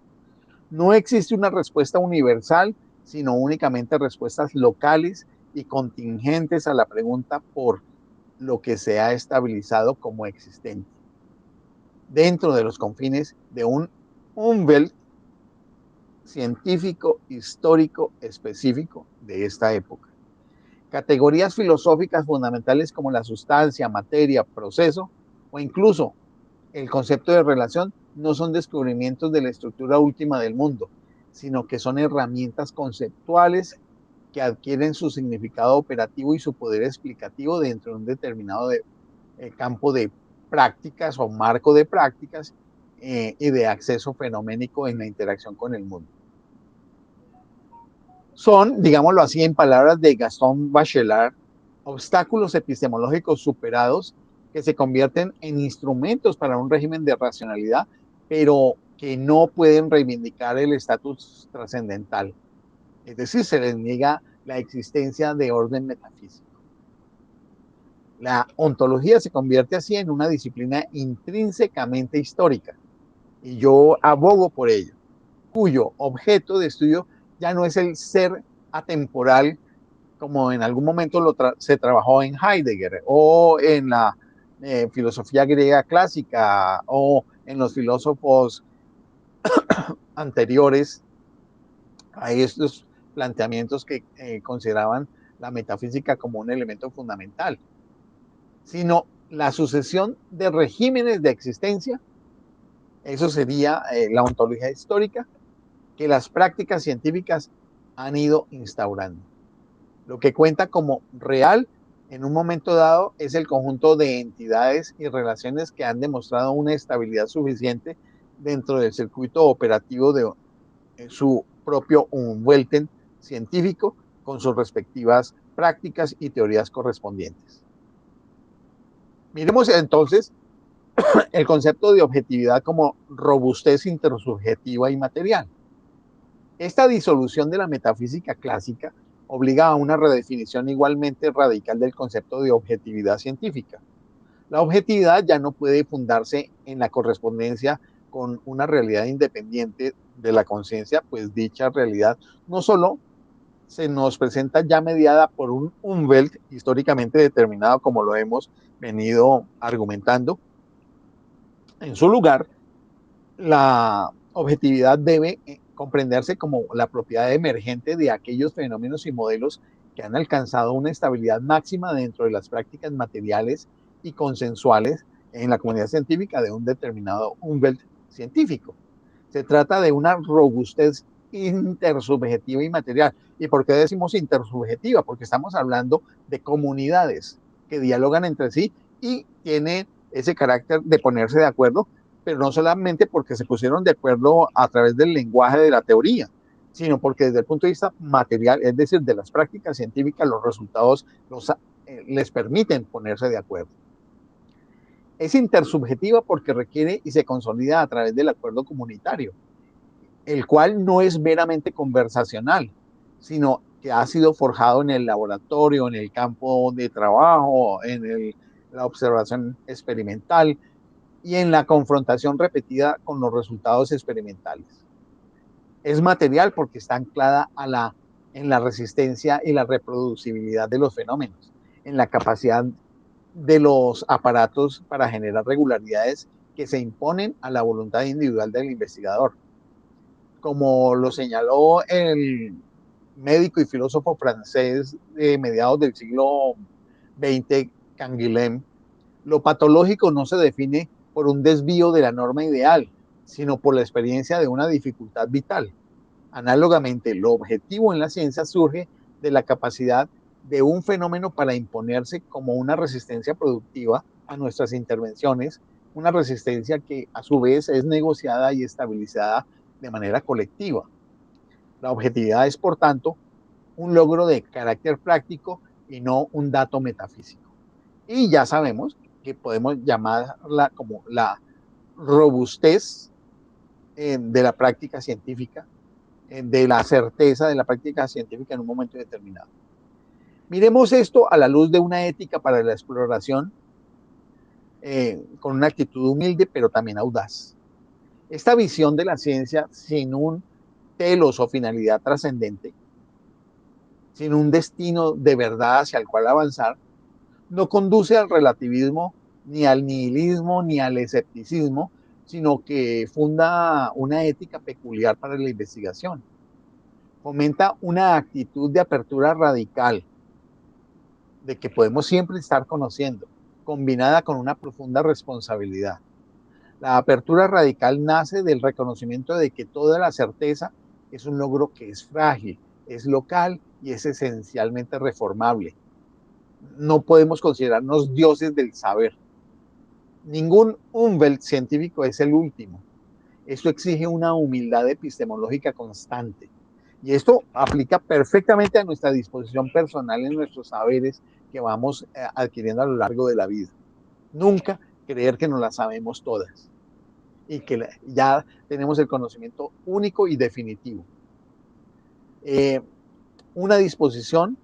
B: No existe una respuesta universal, sino únicamente respuestas locales y contingentes a la pregunta por lo que se ha estabilizado como existente, dentro de los confines de un Umwelt científico histórico específico de esta época. Categorías filosóficas fundamentales como la sustancia, materia, proceso o incluso el concepto de relación no son descubrimientos de la estructura última del mundo, sino que son herramientas conceptuales que adquieren su significado operativo y su poder explicativo dentro de un determinado campo de prácticas o marco de prácticas y de acceso fenoménico en la interacción con el mundo. Son, digámoslo así, en palabras de Gaston Bachelard, obstáculos epistemológicos superados que se convierten en instrumentos para un régimen de racionalidad, pero que no pueden reivindicar el estatus trascendental. Es decir, se les niega la existencia de orden metafísico. La ontología se convierte así en una disciplina intrínsecamente histórica, y yo abogo por ello, cuyo objeto de estudio ya no es el ser atemporal como en algún momento se trabajó en Heidegger o en la filosofía griega clásica o en los filósofos anteriores a estos planteamientos que consideraban la metafísica como un elemento fundamental, sino la sucesión de regímenes de existencia. Eso sería la ontología histórica que las prácticas científicas han ido instaurando. Lo que cuenta como real en un momento dado es el conjunto de entidades y relaciones que han demostrado una estabilidad suficiente dentro del circuito operativo de su propio Umwelten científico con sus respectivas prácticas y teorías correspondientes. Miremos entonces el concepto de objetividad como robustez intersubjetiva y material. Esta disolución de la metafísica clásica obliga a una redefinición igualmente radical del concepto de objetividad científica. La objetividad ya no puede fundarse en la correspondencia con una realidad independiente de la conciencia, pues dicha realidad no solo se nos presenta ya mediada por un Umwelt históricamente determinado, como lo hemos venido argumentando. En su lugar, la objetividad debe comprenderse como la propiedad emergente de aquellos fenómenos y modelos que han alcanzado una estabilidad máxima dentro de las prácticas materiales y consensuales en la comunidad científica de un determinado Umwelt científico. Se trata de una robustez intersubjetiva y material. ¿Y por qué decimos intersubjetiva? Porque estamos hablando de comunidades que dialogan entre sí y tienen ese carácter de ponerse de acuerdo, pero no solamente porque se pusieron de acuerdo a través del lenguaje de la teoría, sino porque desde el punto de vista material, es decir, de las prácticas científicas, los resultados les permiten ponerse de acuerdo. Es intersubjetiva porque requiere y se consolida a través del acuerdo comunitario, el cual no es meramente conversacional, sino que ha sido forjado en el laboratorio, en el campo de trabajo, en la observación experimental y en la confrontación repetida con los resultados experimentales. Es material porque está anclada en la resistencia y la reproducibilidad de los fenómenos, en la capacidad de los aparatos para generar regularidades que se imponen a la voluntad individual del investigador. Como lo señaló el médico y filósofo francés de mediados del siglo XX, Canguilhem, lo patológico no se define por un desvío de la norma ideal, sino por la experiencia de una dificultad vital. Análogamente, lo objetivo en la ciencia surge de la capacidad de un fenómeno para imponerse como una resistencia productiva a nuestras intervenciones, una resistencia que a su vez es negociada y estabilizada de manera colectiva. La objetividad es, por tanto, un logro de carácter práctico y no un dato metafísico. Y ya sabemos que podemos llamarla como la robustez de la práctica científica, de la certeza de la práctica científica en un momento determinado. Miremos esto a la luz de una ética para la exploración con una actitud humilde, pero también audaz. Esta visión de la ciencia sin un telos o finalidad trascendente, sin un destino de verdad hacia el cual avanzar, no conduce al relativismo, ni al nihilismo, ni al escepticismo, sino que funda una ética peculiar para la investigación. Fomenta una actitud de apertura radical, de que podemos siempre estar conociendo, combinada con una profunda responsabilidad. La apertura radical nace del reconocimiento de que toda la certeza es un logro que es frágil, es local y es esencialmente reformable. No podemos considerarnos dioses del saber. Ningún Umwelt científico es el último. Esto exige una humildad epistemológica constante. Y esto aplica perfectamente a nuestra disposición personal en nuestros saberes que vamos adquiriendo a lo largo de la vida. Nunca creer que nos las sabemos todas y que ya tenemos el conocimiento único y definitivo. Una disposición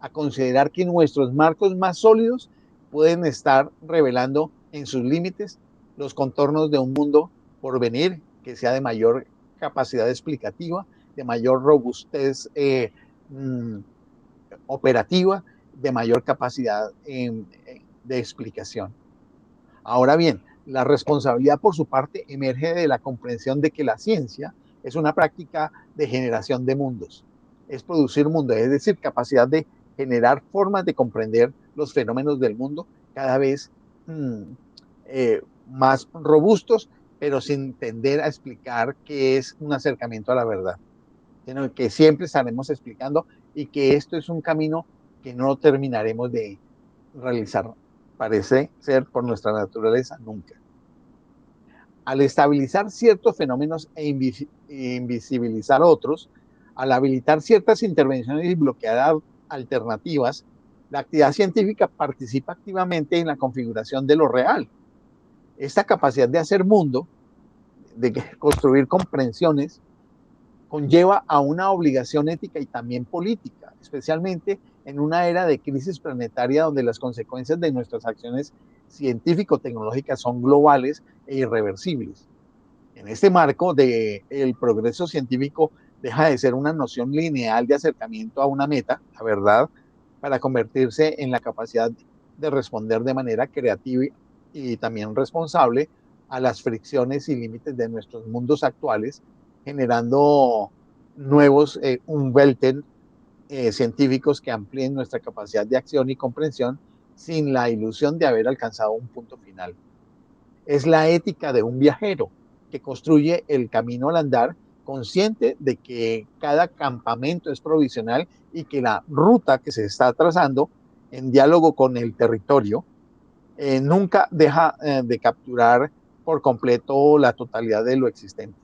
B: a considerar que nuestros marcos más sólidos pueden estar revelando en sus límites los contornos de un mundo por venir que sea de mayor capacidad explicativa, de mayor robustez operativa, de mayor capacidad de explicación. Ahora bien, la responsabilidad por su parte emerge de la comprensión de que la ciencia es una práctica de generación de mundos, es producir mundos, es decir, capacidad de generar formas de comprender los fenómenos del mundo cada vez más robustos, pero sin tender a explicar qué es un acercamiento a la verdad, sino que siempre estaremos explicando y que esto es un camino que no terminaremos de realizar, parece ser por nuestra naturaleza, nunca. Al estabilizar ciertos fenómenos e invisibilizar otros, al habilitar ciertas intervenciones y bloquear alternativas, la actividad científica participa activamente en la configuración de lo real. Esta capacidad de hacer mundo, de construir comprensiones, conlleva a una obligación ética y también política, especialmente en una era de crisis planetaria donde las consecuencias de nuestras acciones científico-tecnológicas son globales e irreversibles. En este marco, el progreso científico deja de ser una noción lineal de acercamiento a una meta, la verdad, para convertirse en la capacidad de responder de manera creativa y también responsable a las fricciones y límites de nuestros mundos actuales, generando nuevos Umwelten científicos que amplíen nuestra capacidad de acción y comprensión sin la ilusión de haber alcanzado un punto final. Es la ética de un viajero que construye el camino al andar, consciente de que cada campamento es provisional y que la ruta que se está trazando en diálogo con el territorio nunca deja de capturar por completo la totalidad de lo existente.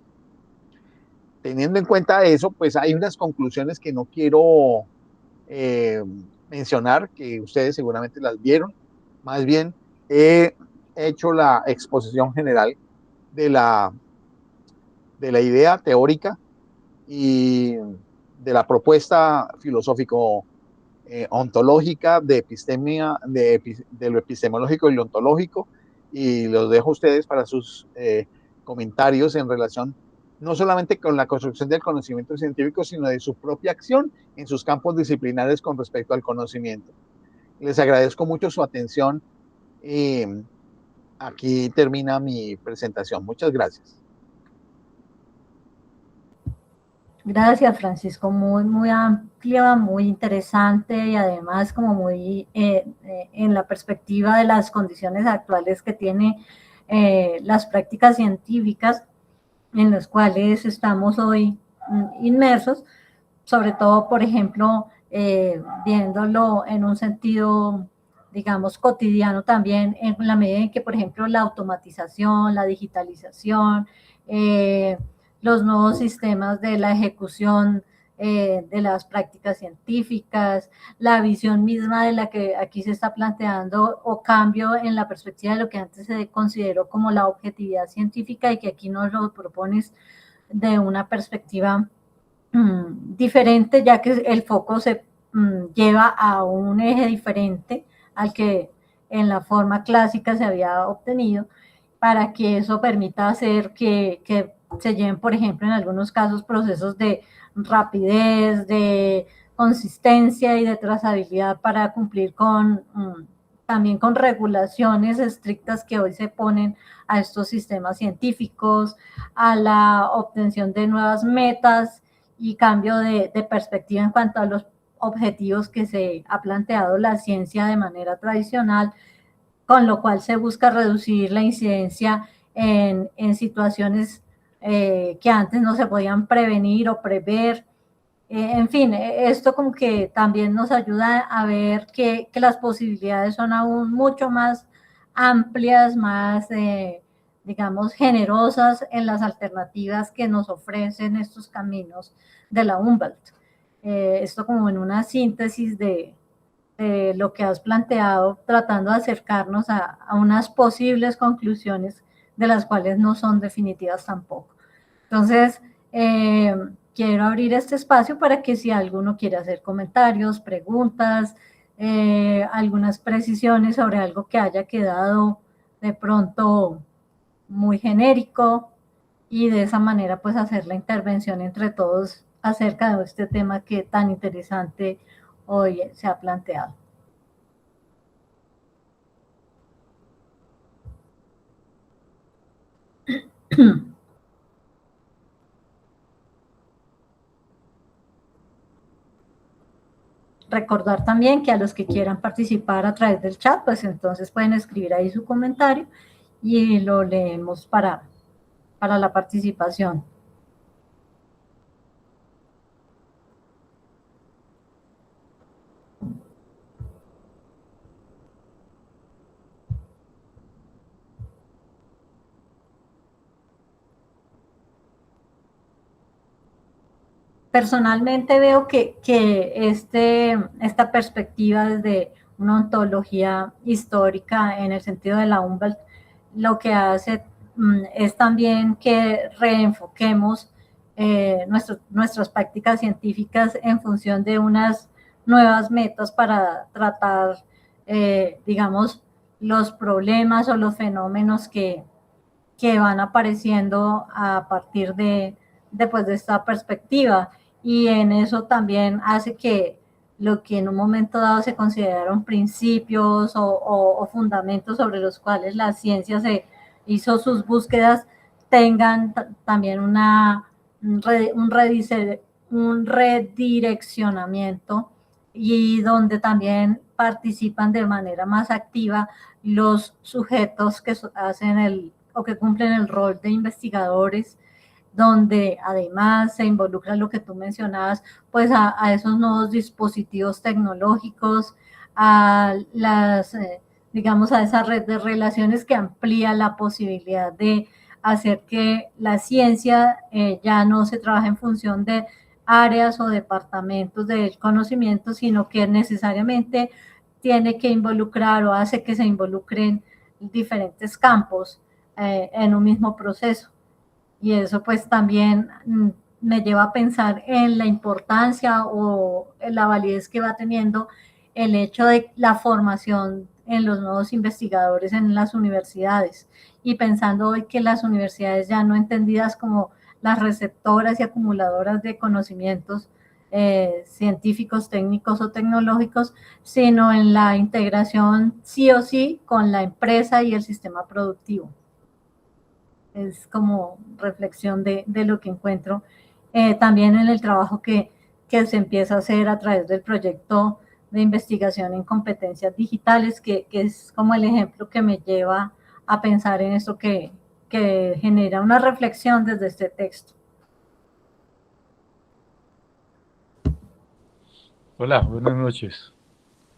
B: Teniendo en cuenta eso, pues hay unas conclusiones que no quiero mencionar, que ustedes seguramente las vieron. Más bien, he hecho la exposición general de la idea teórica y de la propuesta filosófico ontológica de epistemia, de lo epistemológico y lo ontológico, y los dejo a ustedes para sus comentarios en relación no solamente con la construcción del conocimiento científico, sino de su propia acción en sus campos disciplinares con respecto al conocimiento. Les agradezco mucho su atención y aquí termina mi presentación. Muchas gracias.
A: Gracias, Francisco, muy amplia, muy interesante y además como muy en la perspectiva de las condiciones actuales que tiene las prácticas científicas en las cuales estamos hoy inmersos, sobre todo, por ejemplo, viéndolo en un sentido, digamos, cotidiano también, en la medida en que, por ejemplo, la automatización, la digitalización, los nuevos sistemas de la ejecución de las prácticas científicas, la visión misma de la que aquí se está planteando o cambio en la perspectiva de lo que antes se consideró como la objetividad científica y que aquí nos lo propones de una perspectiva diferente, ya que el foco se lleva a un eje diferente al que en la forma clásica se había obtenido, para que eso permita hacer que se lleven, por ejemplo, en algunos casos, procesos de rapidez, de consistencia y de trazabilidad para cumplir con también con regulaciones estrictas que hoy se ponen a estos sistemas científicos, a la obtención de nuevas metas y cambio de perspectiva en cuanto a los objetivos que se ha planteado la ciencia de manera tradicional, con lo cual se busca reducir la incidencia en situaciones que antes no se podían prevenir o prever. En fin, esto como que también nos ayuda a ver que las posibilidades son aún mucho más amplias, más, digamos, generosas en las alternativas que nos ofrecen estos caminos de la Humboldt. Esto como en una síntesis de lo que has planteado, tratando de acercarnos a unas posibles conclusiones de las cuales no son definitivas tampoco. Entonces, quiero abrir este espacio para que si alguno quiere hacer comentarios, preguntas, algunas precisiones sobre algo que haya quedado de pronto muy genérico, y de esa manera pues hacer la intervención entre todos acerca de este tema que tan interesante hoy se ha planteado. Recordar también que a los que quieran participar a través del chat, pues entonces pueden escribir ahí su comentario y lo leemos para la participación. Personalmente veo que esta perspectiva desde una ontología histórica en el sentido de la Humboldt, lo que hace es también que reenfoquemos nuestras prácticas científicas en función de unas nuevas metas para tratar, digamos, los problemas o los fenómenos que van apareciendo a partir pues, de esta perspectiva. Y en eso también hace que lo que en un momento dado se consideraron principios o fundamentos sobre los cuales la ciencia se hizo sus búsquedas tengan también un redireccionamiento, y donde también participan de manera más activa los sujetos que hacen o que cumplen el rol de investigadores, donde además se involucra lo que tú mencionabas, pues a esos nuevos dispositivos tecnológicos, a las, digamos, a esa red de relaciones que amplía la posibilidad de hacer que la ciencia ya no se trabaje en función de áreas o departamentos del conocimiento, sino que necesariamente tiene que involucrar o hace que se involucren diferentes campos en un mismo proceso. Y eso pues también me lleva a pensar en la importancia o en la validez que va teniendo el hecho de la formación en los nuevos investigadores en las universidades, y pensando hoy que las universidades ya no entendidas como las receptoras y acumuladoras de conocimientos científicos, técnicos o tecnológicos, sino en la integración sí o sí con la empresa y el sistema productivo. Es como reflexión de lo que encuentro también en el trabajo que se empieza a hacer a través del proyecto de investigación en competencias digitales, que es como el ejemplo que me lleva a pensar en esto que genera una reflexión desde este texto.
C: Hola, buenas noches.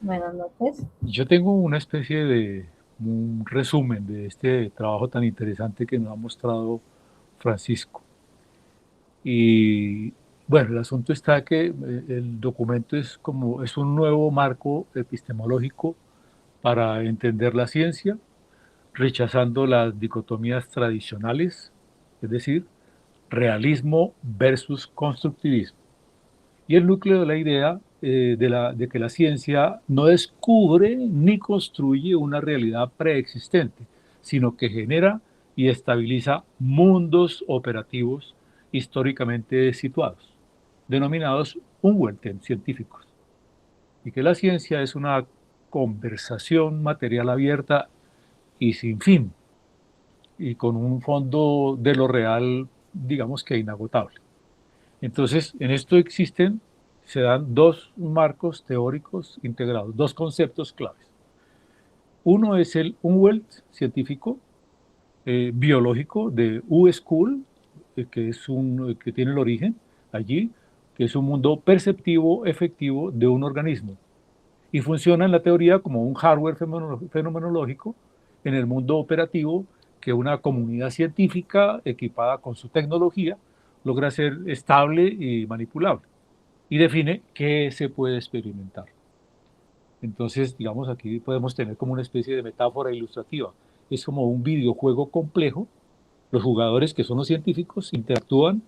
A: Buenas noches.
C: Yo tengo una especie de un resumen de este trabajo tan interesante que nos ha mostrado Francisco. Y bueno, el asunto está que el documento es un nuevo marco epistemológico para entender la ciencia, rechazando las dicotomías tradicionales, es decir, realismo versus constructivismo. Y el núcleo de la idea de que la ciencia no descubre ni construye una realidad preexistente, sino que genera y estabiliza mundos operativos históricamente situados, denominados Unwelten científicos, y que la ciencia es una conversación material abierta y sin fin, y con un fondo de lo real, digamos que inagotable. Entonces, en esto se dan dos marcos teóricos integrados, dos conceptos claves. Uno es el Umwelt científico, biológico de U-School, que tiene el origen allí, que es un mundo perceptivo efectivo de un organismo. Y funciona en la teoría como un hardware fenomenológico en el mundo operativo que una comunidad científica equipada con su tecnología logra ser estable y manipulable y define qué se puede experimentar. Entonces, digamos, aquí podemos tener como una especie de metáfora ilustrativa. Es como un videojuego complejo. Los jugadores, que son los científicos, interactúan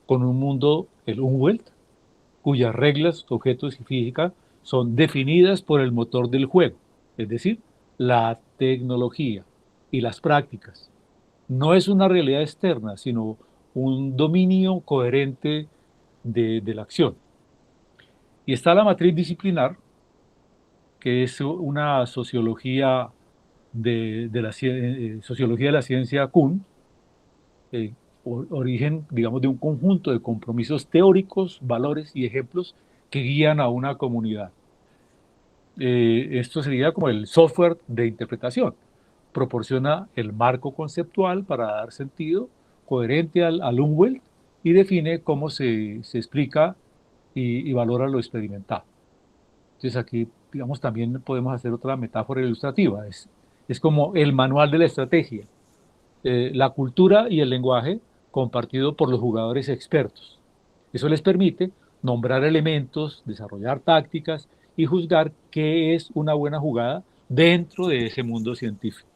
C: con un mundo, el Umwelt, cuyas reglas, objetos y física son definidas por el motor del juego, es decir, la tecnología y las prácticas. No es una realidad externa, sino un dominio coherente de la acción. Y está la matriz disciplinar, que es una sociología de la ciencia Kuhn, origen, digamos, de un conjunto de compromisos teóricos, valores y ejemplos que guían a una comunidad. Esto sería como el software de interpretación. Proporciona el marco conceptual para dar sentido coherente al Umwelt y define cómo se explica y valora lo experimentado. Entonces aquí, digamos, también podemos hacer otra metáfora ilustrativa. Es como el manual de la estrategia, la cultura y el lenguaje compartido por los jugadores expertos. Eso les permite nombrar elementos, desarrollar tácticas y juzgar qué es una buena jugada dentro de ese mundo científico.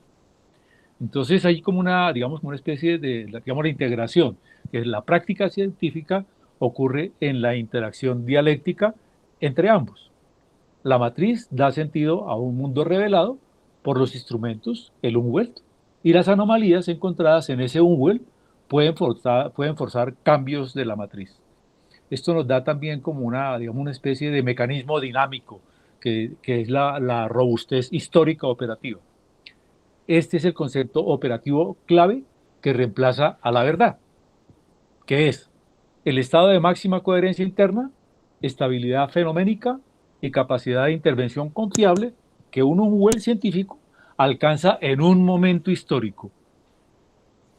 C: Entonces hay como digamos, una especie digamos, de integración, que es la práctica científica ocurre en la interacción dialéctica entre ambos. La matriz da sentido a un mundo revelado por los instrumentos, el Umwelt, y las anomalías encontradas en ese Umwelt pueden forzar cambios de la matriz. Esto nos da también como digamos, una especie de mecanismo dinámico, que es la robustez histórica operativa. Este es el concepto operativo clave que reemplaza a la verdad, que es el estado de máxima coherencia interna, estabilidad fenoménica y capacidad de intervención confiable que un buen científico alcanza en un momento histórico.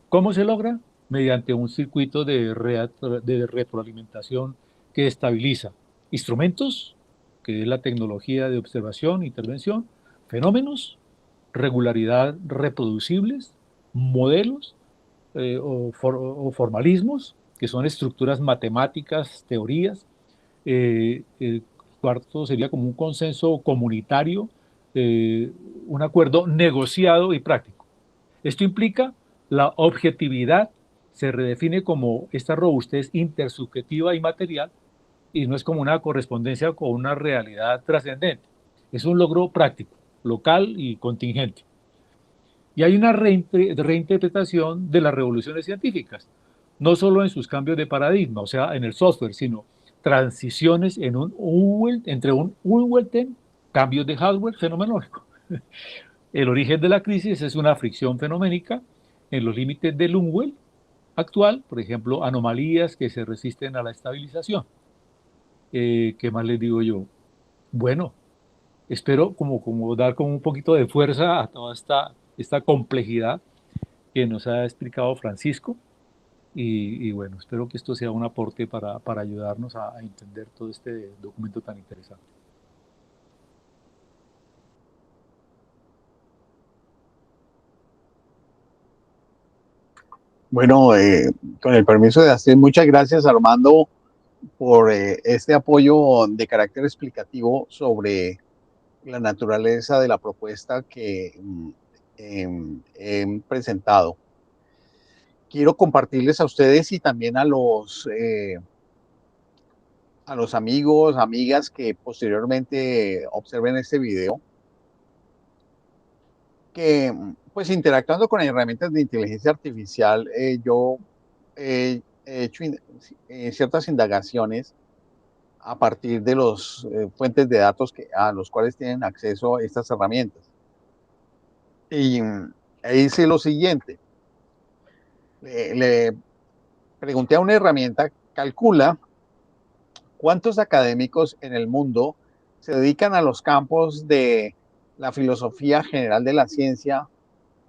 C: ¿Cómo se logra? Mediante un circuito de retroalimentación que estabiliza instrumentos, que es la tecnología de observación e intervención, fenómenos, regularidad reproducibles, modelos o formalismos, que son estructuras matemáticas, teorías. El cuarto sería como un consenso comunitario, un acuerdo negociado y práctico. Esto implica la objetividad, se redefine como esta robustez intersubjetiva y material, y no es como una correspondencia con una realidad trascendente. Es un logro práctico, local y contingente. Y hay una reinterpretación de las revoluciones científicas, no solo en sus cambios de paradigma, o sea, en el software, sino transiciones entre un Unwelten, cambios de hardware fenomenológico. El origen de la crisis es una fricción fenoménica en los límites del Unwell actual, por ejemplo, anomalías que se resisten a la estabilización. ¿Qué más les digo yo? Bueno, espero como dar como un poquito de fuerza a toda esta complejidad que nos ha explicado Francisco. Y bueno, espero que esto sea un aporte para ayudarnos a entender todo este documento tan interesante.
B: Bueno, con el permiso de Astrid, muchas gracias, Armando, por este apoyo de carácter explicativo sobre la naturaleza de la propuesta que he presentado. Quiero compartirles a ustedes y también a a los amigos, amigas que posteriormente observen este video, que pues interactuando con herramientas de inteligencia artificial, yo he hecho ciertas indagaciones a partir de los fuentes de datos a los cuales tienen acceso estas herramientas. Y hice lo siguiente, le pregunté a una herramienta, calcula cuántos académicos en el mundo se dedican a los campos de la filosofía general de la ciencia,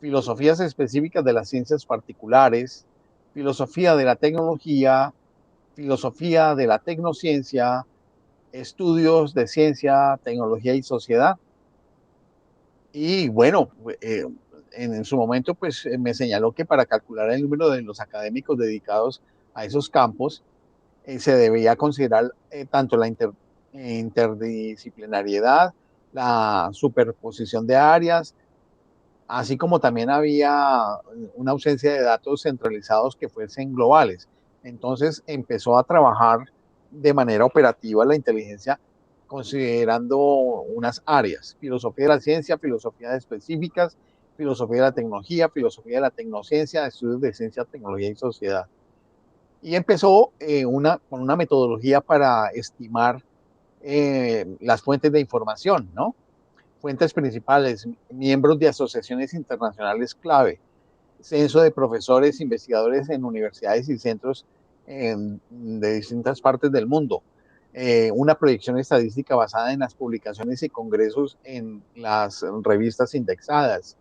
B: filosofías específicas de las ciencias particulares, filosofía de la tecnología, filosofía de la tecnociencia, estudios de ciencia, tecnología y sociedad. Y bueno, en su momento pues me señaló que para calcular el número de los académicos dedicados a esos campos, se debía considerar tanto la interdisciplinariedad, la superposición de áreas, así como también había una ausencia de datos centralizados que fuesen globales. Entonces empezó a trabajar de manera operativa la inteligencia considerando unas áreas: filosofía de la ciencia, filosofía específicas, filosofía de la tecnología, filosofía de la tecnociencia, estudios de ciencia, tecnología y sociedad. Y empezó con una metodología para estimar las fuentes de información, ¿no? Fuentes principales, miembros de asociaciones internacionales clave, censo de profesores, investigadores en universidades y centros de distintas partes del mundo, una proyección estadística basada en las publicaciones y congresos en las revistas indexadas,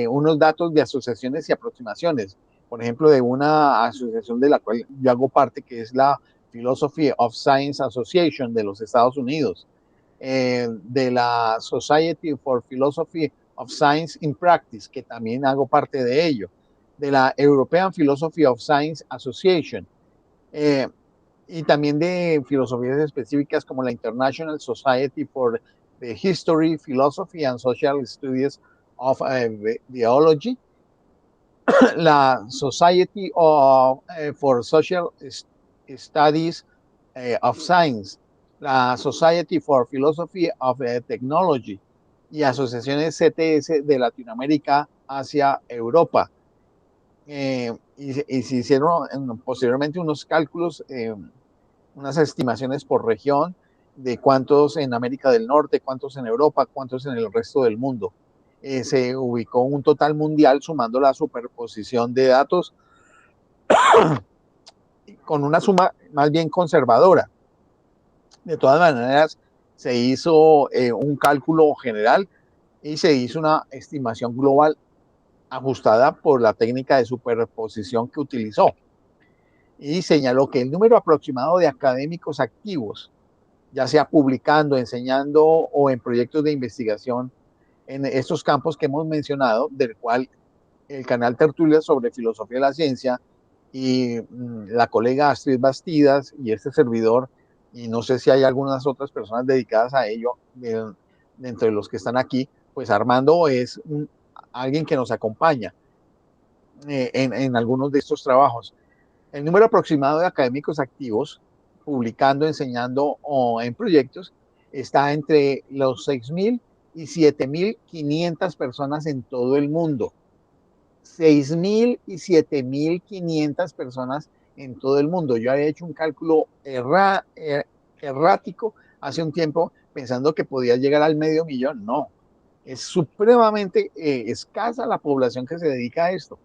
B: unos datos de asociaciones y aproximaciones, por ejemplo, de una asociación de la cual yo hago parte, que es la Philosophy of Science Association de los Estados Unidos, de la Society for Philosophy of Science in Practice, que también hago parte de ello, de la European Philosophy of Science Association, y también de filosofías específicas como la International Society for the History, Philosophy and Social Studies of Biology, la Society for Social Studies of Science, la Society for Philosophy of Technology y asociaciones CTS de Latinoamérica, Asia, Europa. Y se hicieron posteriormente unos cálculos, unas estimaciones por región de cuántos en América del Norte, cuántos en Europa, cuántos en el resto del mundo. Se ubicó un total mundial sumando la superposición de datos con una suma más bien conservadora. De todas maneras, se hizo un cálculo general y se hizo una estimación global ajustada por la técnica de superposición que utilizó. Y señaló que el número aproximado de académicos activos, ya sea publicando, enseñando o en proyectos de investigación en estos campos que hemos mencionado, del cual el canal Tertulia sobre Filosofía de la Ciencia y la colega Astrid Bastidas y este servidor, y no sé si hay algunas otras personas dedicadas a ello, de entre los que están aquí, pues Armando es alguien que nos acompaña en algunos de estos trabajos. El número aproximado de académicos activos, publicando, enseñando o en proyectos, está entre los 6.000 y 7.500 personas en todo el mundo. 6.000 y 7.500 personas en todo el mundo. Yo había hecho un cálculo errático hace un tiempo pensando que podía llegar al 500.000. No, es supremamente escasa la población que se dedica a esto,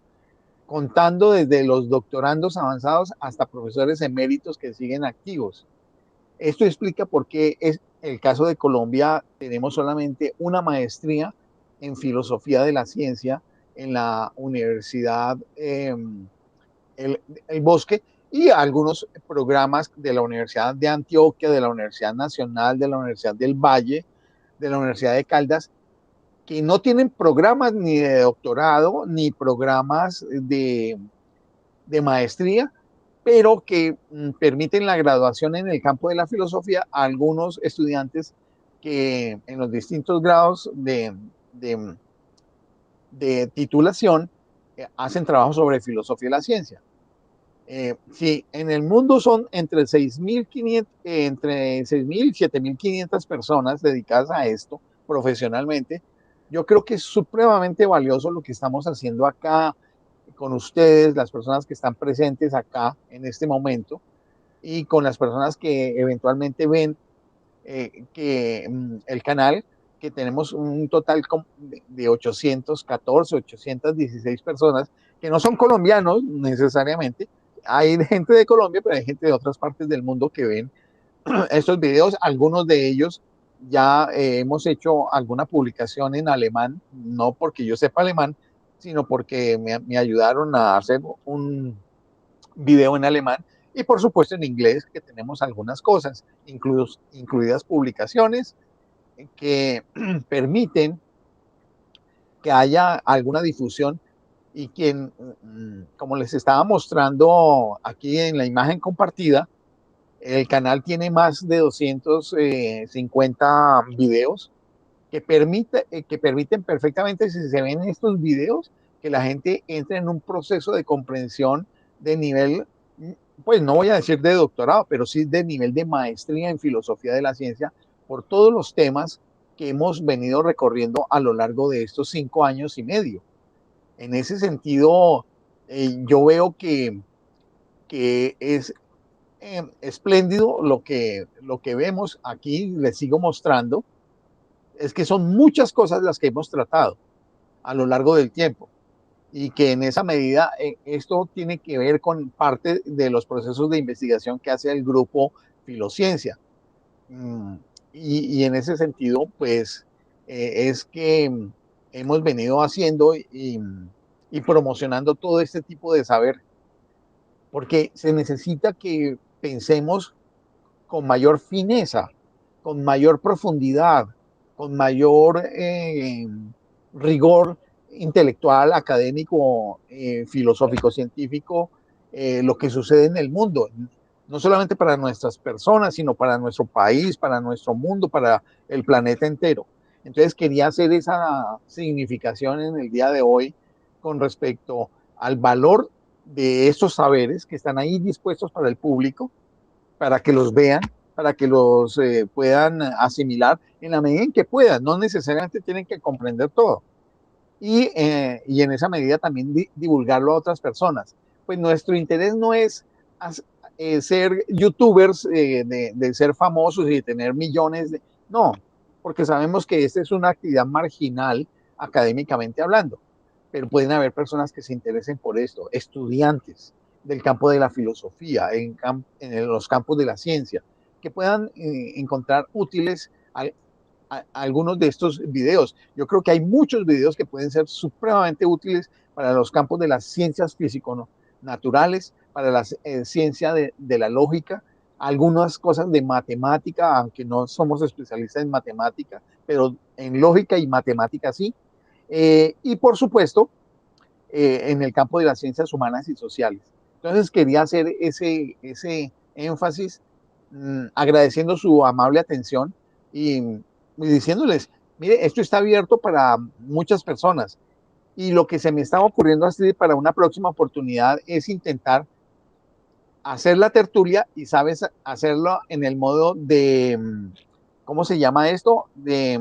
B: contando desde los doctorandos avanzados hasta profesores eméritos que siguen activos. Esto explica por qué es el caso de Colombia. Tenemos solamente una maestría en filosofía de la ciencia en la Universidad el Bosque, y algunos programas de la Universidad de Antioquia, de la Universidad Nacional, de la Universidad del Valle, de la Universidad de Caldas, que no tienen programas ni de doctorado ni programas de maestría, pero que permiten la graduación en el campo de la filosofía a algunos estudiantes que en los distintos grados de titulación hacen trabajo sobre filosofía de la ciencia. Sí, en el mundo son entre 6.000 y 7.500 personas dedicadas a esto profesionalmente. Yo creo que es supremamente valioso lo que estamos haciendo acá con ustedes, las personas que están presentes acá en este momento y con las personas que eventualmente ven el canal, que tenemos un total de 814, 816 personas, que no son colombianos necesariamente. Hay gente de Colombia, pero hay gente de otras partes del mundo que ven estos videos. Algunos de ellos ya hemos hecho alguna publicación en alemán, no porque yo sepa alemán, sino porque me ayudaron a hacer un video en alemán y por supuesto en inglés, que tenemos algunas cosas, incluidas publicaciones que permiten que haya alguna difusión y quien, como les estaba mostrando aquí en la imagen compartida, el canal tiene más de 250 videos que permiten perfectamente, si se ven estos videos, que la gente entre en un proceso de comprensión de nivel, pues no voy a decir de doctorado, pero sí de nivel de maestría en filosofía de la ciencia, por todos los temas que hemos venido recorriendo a lo largo de estos 5 años y medio. En ese sentido, yo veo que es espléndido lo que vemos aquí, les sigo mostrando, es que son muchas cosas las que hemos tratado a lo largo del tiempo y que en esa medida esto tiene que ver con parte de los procesos de investigación que hace el grupo Filociencia. Mm, y en ese sentido, pues es que hemos venido haciendo y promocionando todo este tipo de saber, porque se necesita que pensemos con mayor fineza, con mayor profundidad, con mayor rigor intelectual, académico, filosófico, científico, lo que sucede en el mundo, no solamente para nuestras personas, sino para nuestro país, para nuestro mundo, para el planeta entero. Entonces quería hacer esa significación en el día de hoy con respecto al valor de estos saberes que están ahí dispuestos para el público, para que los vean, para que los puedan asimilar en la medida en que puedan. No necesariamente tienen que comprender todo. Y en esa medida también divulgarlo a otras personas. Pues nuestro interés no es ser youtubers, de ser famosos y de tener millones de... No, porque sabemos que esta es una actividad marginal académicamente hablando, pero pueden haber personas que se interesen por esto, estudiantes del campo de la filosofía, en los campos de la ciencia, que puedan encontrar útiles algunos de estos videos. Yo creo que hay muchos videos que pueden ser supremamente útiles para los campos de las ciencias físico-naturales, para la ciencia de la lógica, algunas cosas de matemática, aunque no somos especialistas en matemática, pero en lógica y matemática sí. Y por supuesto, en el campo de las ciencias humanas y sociales. Entonces quería hacer ese énfasis, agradeciendo su amable atención y diciéndoles, mire, esto está abierto para muchas personas. Y lo que se me estaba ocurriendo así para una próxima oportunidad es intentar hacer la tertulia y, sabes, hacerlo en el modo de, ¿cómo se llama esto? De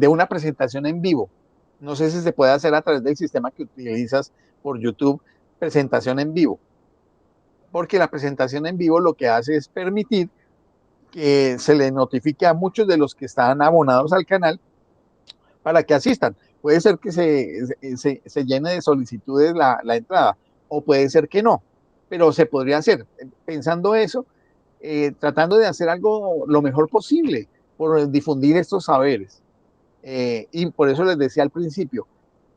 B: una presentación en vivo. No sé si se puede hacer a través del sistema que utilizas por YouTube, presentación en vivo. Porque la presentación en vivo lo que hace es permitir que se le notifique a muchos de los que están abonados al canal para que asistan. Puede ser que se llene de solicitudes la entrada, o puede ser que no, pero se podría hacer. Pensando eso, tratando de hacer algo lo mejor posible por difundir estos saberes. Y por eso les decía al principio,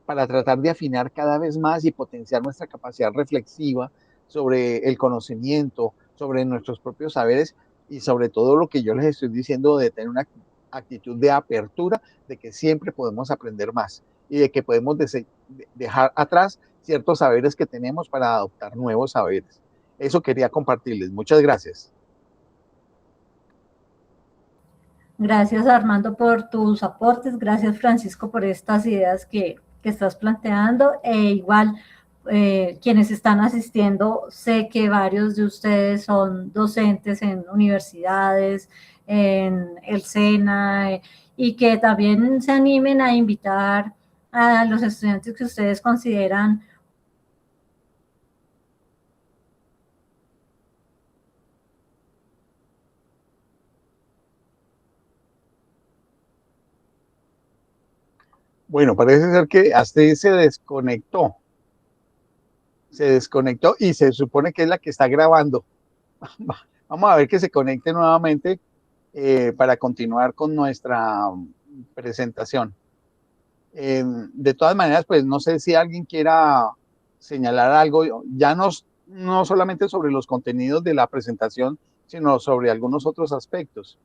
B: para tratar de afinar cada vez más y potenciar nuestra capacidad reflexiva sobre el conocimiento, sobre nuestros propios saberes y sobre todo lo que yo les estoy diciendo, de tener una actitud de apertura, de que siempre podemos aprender más y de que podemos dejar atrás ciertos saberes que tenemos para adoptar nuevos saberes. Eso quería compartirles. Muchas gracias.
A: Gracias, Armando, por tus aportes. Gracias, Francisco, por estas ideas que estás planteando. E igual, quienes están asistiendo, sé que varios de ustedes son docentes en universidades, en el SENA, y que también se animen a invitar a los estudiantes que ustedes consideran
B: Bueno, parece ser que hasta ahí se desconectó. Se desconectó y se supone que es la que está grabando. Vamos a ver que se conecte nuevamente para continuar con nuestra presentación. De todas maneras, pues no sé si alguien quiera señalar algo, ya no solamente sobre los contenidos de la presentación, sino sobre algunos otros aspectos.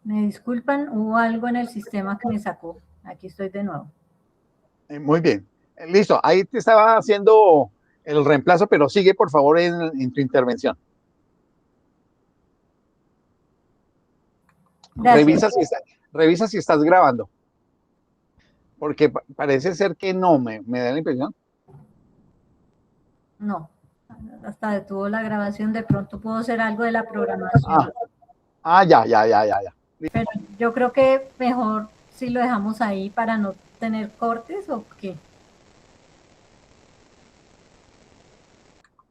A: Me disculpan, hubo algo en el sistema que me sacó. Aquí estoy de nuevo.
B: Muy bien. Listo. Ahí te estaba haciendo el reemplazo, pero sigue por favor en tu intervención.
A: Gracias.
B: Revisa si estás grabando. Porque parece ser que no, me da la impresión.
A: No, hasta detuvo la grabación. De pronto puedo hacer algo de la programación.
B: Ya.
A: Pero yo creo que mejor si lo dejamos ahí para no tener cortes, ¿o qué?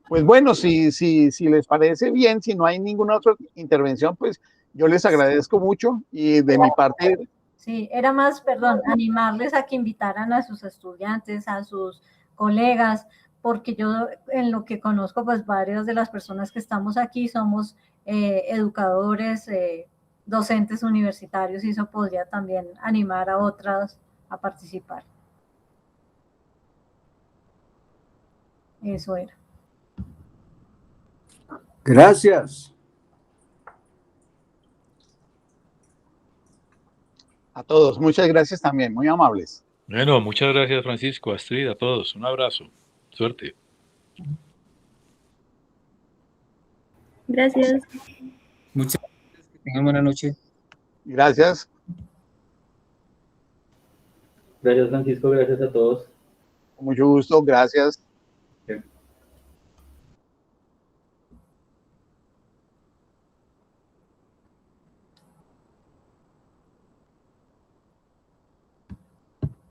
B: Pues bueno, si les parece bien, si no hay ninguna otra intervención, pues yo les agradezco mucho y de mi parte.
A: Sí, era más, perdón, animarles a que invitaran a sus estudiantes, a sus colegas, porque yo en lo que conozco, pues varias de las personas que estamos aquí somos educadores, docentes universitarios, y eso podría también animar a otras a participar. Eso era.
D: Gracias.
B: A todos, muchas gracias también, muy amables.
C: Bueno, muchas gracias Francisco, Astrid, a todos. Un abrazo. Suerte.
E: Gracias.
F: Muchas gracias, que tengan buena noche.
B: Gracias.
G: Gracias, Francisco, gracias a todos.
B: Con mucho gusto, gracias.